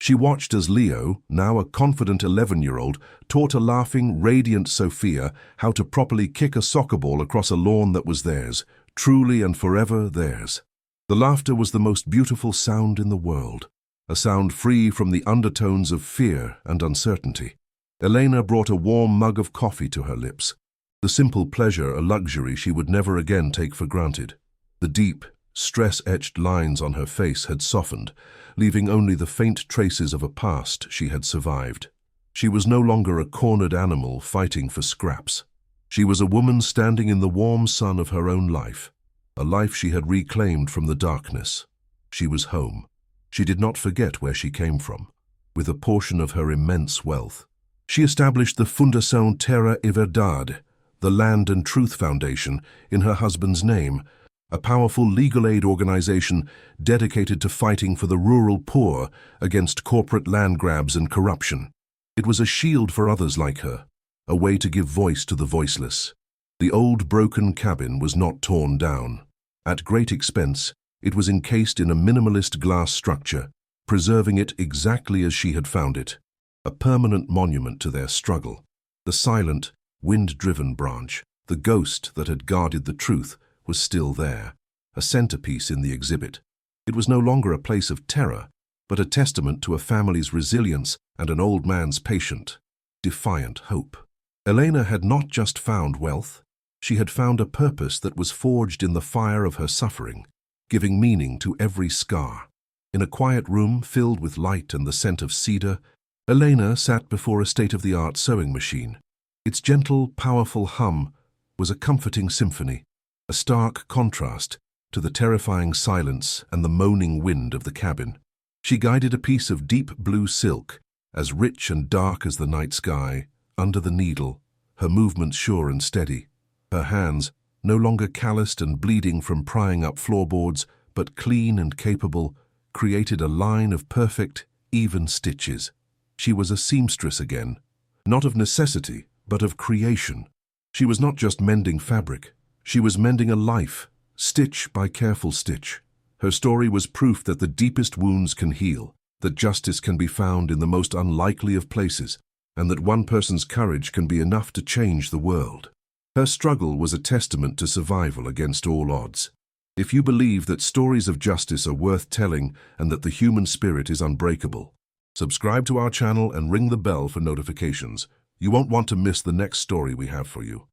S1: She watched as Leo, now a confident 11-year-old, taught a laughing, radiant Sofia how to properly kick a soccer ball across a lawn that was theirs, truly and forever theirs. The laughter was the most beautiful sound in the world, a sound free from the undertones of fear and uncertainty. Elena brought a warm mug of coffee to her lips, the simple pleasure a luxury she would never again take for granted. The deep, stress-etched lines on her face had softened, leaving only the faint traces of a past she had survived. She was no longer a cornered animal fighting for scraps. She was a woman standing in the warm sun of her own life, a life she had reclaimed from the darkness. She was home. She did not forget where she came from. With a portion of her immense wealth, she established the Fundação Terra e Verdade, the Land and Truth Foundation, in her husband's name, a powerful legal aid organization dedicated to fighting for the rural poor against corporate land grabs and corruption. It was a shield for others like her, a way to give voice to the voiceless. The old broken cabin was not torn down. At great expense, it was encased in a minimalist glass structure, preserving it exactly as she had found it, a permanent monument to their struggle. The silent, wind-driven branch, the ghost that had guarded the truth, was still there, a centerpiece in the exhibit. It was no longer a place of terror, but a testament to a family's resilience and an old man's patient, defiant hope. Elena had not just found wealth, she had found a purpose that was forged in the fire of her suffering, giving meaning to every scar. In a quiet room filled with light and the scent of cedar, Elena sat before a state-of-the-art sewing machine. Its gentle, powerful hum was a comforting symphony, a stark contrast to the terrifying silence and the moaning wind of the cabin. She guided a piece of deep blue silk, as rich and dark as the night sky, under the needle, her movements sure and steady. Her hands, no longer calloused and bleeding from prying up floorboards, but clean and capable, created a line of perfect, even stitches. She was a seamstress again, not of necessity, but of creation. She was not just mending fabric. She was mending a life, stitch by careful stitch. Her story was proof that the deepest wounds can heal, that justice can be found in the most unlikely of places, and that one person's courage can be enough to change the world. Her struggle was a testament to survival against all odds. If you believe that stories of justice are worth telling and that the human spirit is unbreakable, subscribe to our channel and ring the bell for notifications. You won't want to miss the next story we have for you.